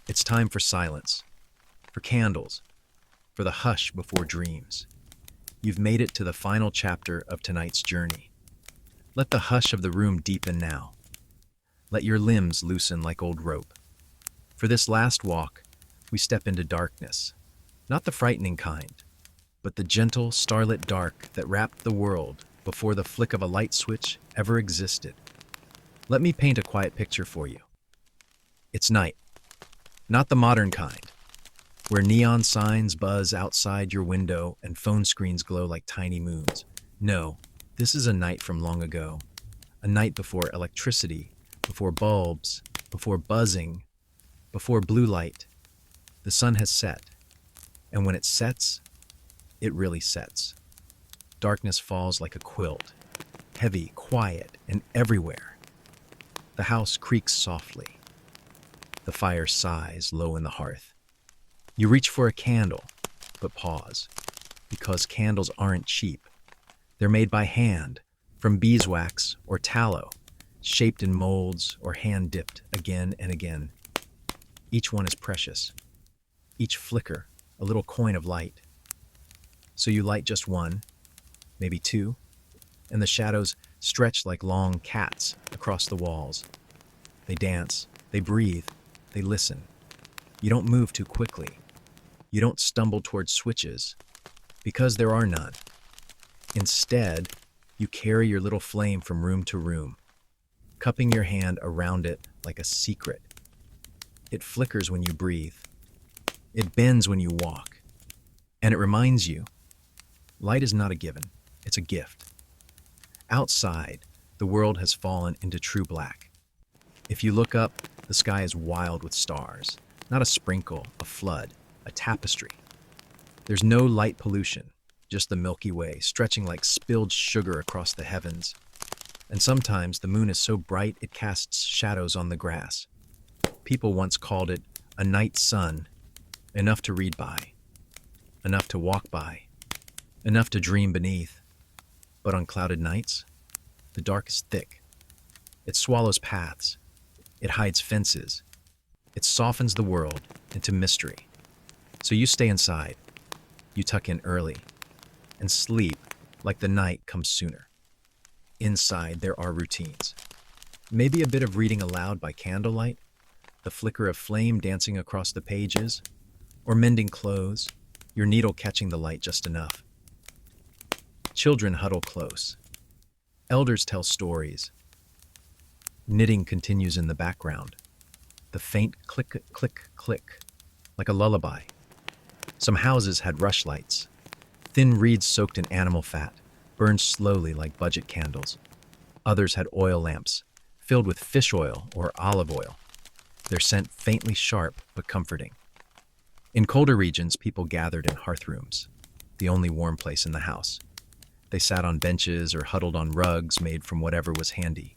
Speaker 1: it's time for silence, for candles, for the hush before dreams. You've made it to the final chapter of tonight's journey. Let the hush of the room deepen now. Let your limbs loosen like old rope. For this last walk, we step into darkness, not the frightening kind, but the gentle, starlit dark that wrapped the world before the flick of a light switch ever existed. Let me paint a quiet picture for you. It's night, not the modern kind, where neon signs buzz outside your window and phone screens glow like tiny moons. No, this is a night from long ago, a night before electricity, before bulbs, before buzzing, before blue light. The sun has set, and when it sets, it really sets. Darkness falls like a quilt, heavy, quiet, and everywhere. The house creaks softly. The fire sighs low in the hearth. You reach for a candle, but pause, because candles aren't cheap. They're made by hand, from beeswax or tallow, shaped in molds or hand-dipped again and again. Each one is precious. Each flicker, a little coin of light. So you light just one, maybe two, and the shadows stretch like long cats across the walls. They dance, they breathe, they listen. You don't move too quickly. You don't stumble towards switches, because there are none. Instead, you carry your little flame from room to room, cupping your hand around it like a secret. It flickers when you breathe. It bends when you walk. And it reminds you, light is not a given, it's a gift. Outside, the world has fallen into true black. If you look up, the sky is wild with stars, not a sprinkle, a flood, a tapestry. There's no light pollution, just the Milky Way stretching like spilled sugar across the heavens. And sometimes the moon is so bright it casts shadows on the grass. People once called it a night sun, enough to read by, enough to walk by, enough to dream beneath. But on clouded nights, the dark is thick. It swallows paths. It hides fences. It softens the world into mystery. So you stay inside. You tuck in early and sleep like the night comes sooner. Inside, there are routines. Maybe a bit of reading aloud by candlelight, the flicker of flame dancing across the pages, or mending clothes, your needle catching the light just enough. Children huddle close. Elders tell stories. Knitting continues in the background. The faint click, click, click, like a lullaby. Some houses had rushlights. Thin reeds soaked in animal fat, burned slowly like budget candles. Others had oil lamps, filled with fish oil or olive oil, their scent faintly sharp but comforting. In colder regions, people gathered in hearth rooms, the only warm place in the house. They sat on benches or huddled on rugs made from whatever was handy.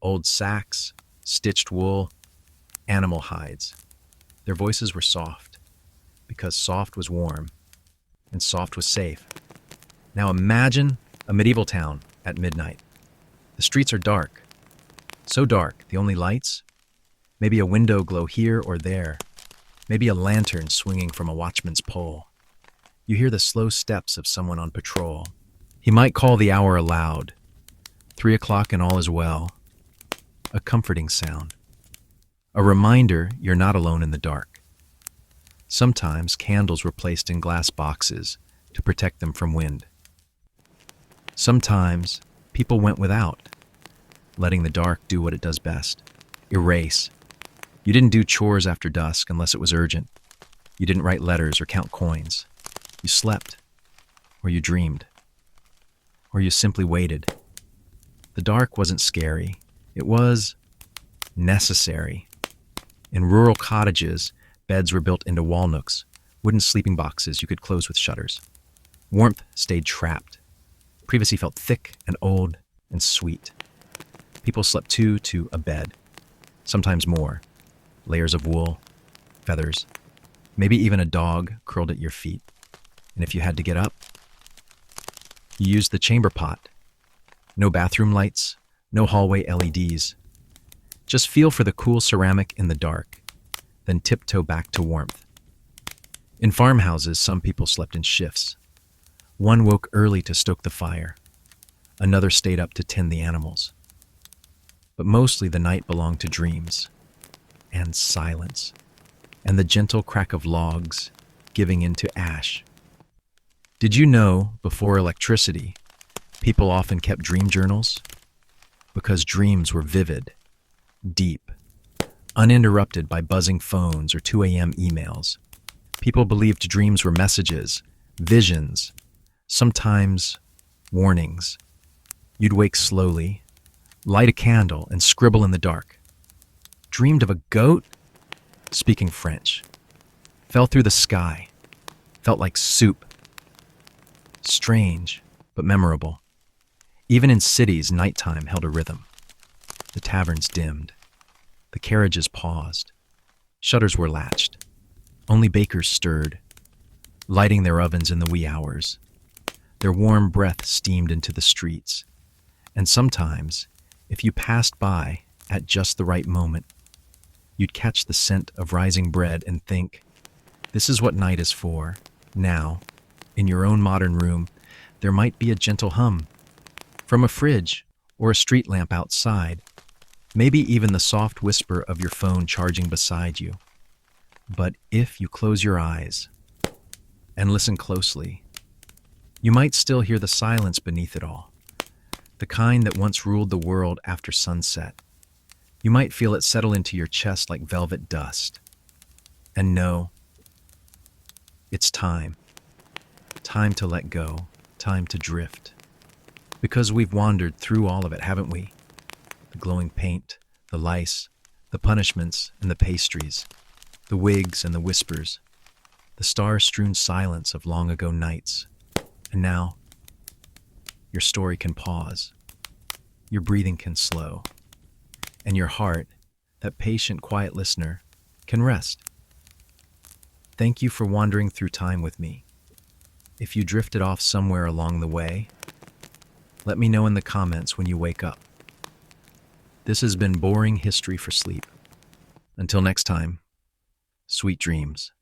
Speaker 1: Old sacks, stitched wool, animal hides. Their voices were soft, because soft was warm, and soft was safe. Now imagine a medieval town at midnight. The streets are dark, so dark, the only lights? Maybe a window glow here or there, maybe a lantern swinging from a watchman's pole. You hear the slow steps of someone on patrol. He might call the hour aloud. 3 o'clock and all is well. A comforting sound. A reminder you're not alone in the dark. Sometimes candles were placed in glass boxes to protect them from wind. Sometimes people went without, letting the dark do what it does best. Erase. You didn't do chores after dusk unless it was urgent. You didn't write letters or count coins. You slept, or you dreamed, or you simply waited. The dark wasn't scary. It was necessary. In rural cottages, beds were built into wall nooks, wooden sleeping boxes you could close with shutters. Warmth stayed trapped. Privacy felt thick and old and sweet. People slept two to a bed, sometimes more. Layers of wool, feathers, maybe even a dog curled at your feet. And if you had to get up, you used the chamber pot. No bathroom lights, no hallway LEDs. Just feel for the cool ceramic in the dark, then tiptoe back to warmth. In farmhouses, some people slept in shifts. One woke early to stoke the fire. Another stayed up to tend the animals. But mostly the night belonged to dreams and silence and the gentle crack of logs giving into ash. Did you know, before electricity, people often kept dream journals? Because dreams were vivid, deep, uninterrupted by buzzing phones or 2 a.m. emails. People believed dreams were messages, visions, sometimes warnings. You'd wake slowly, light a candle, and scribble in the dark. Dreamed of a goat? Speaking French. Fell through the sky. Felt like soup. Strange, but memorable. Even in cities, nighttime held a rhythm. The taverns dimmed. The carriages paused. Shutters were latched. Only bakers stirred, lighting their ovens in the wee hours. Their warm breath steamed into the streets. And sometimes, if you passed by at just the right moment, you'd catch the scent of rising bread and think, this is what night is for. Now, in your own modern room, there might be a gentle hum from a fridge or a street lamp outside, maybe even the soft whisper of your phone charging beside you. But if you close your eyes and listen closely, you might still hear the silence beneath it all, the kind that once ruled the world after sunset. You might feel it settle into your chest like velvet dust. And know, it's time. Time to let go, time to drift. Because we've wandered through all of it, haven't we? The glowing paint, the lice, the punishments and the pastries, the wigs and the whispers, the star-strewn silence of long-ago nights. And now, your story can pause, your breathing can slow, and your heart, that patient, quiet listener, can rest. Thank you for wandering through time with me. If you drifted off somewhere along the way, let me know in the comments when you wake up. This has been Boring History for Sleep. Until next time, sweet dreams.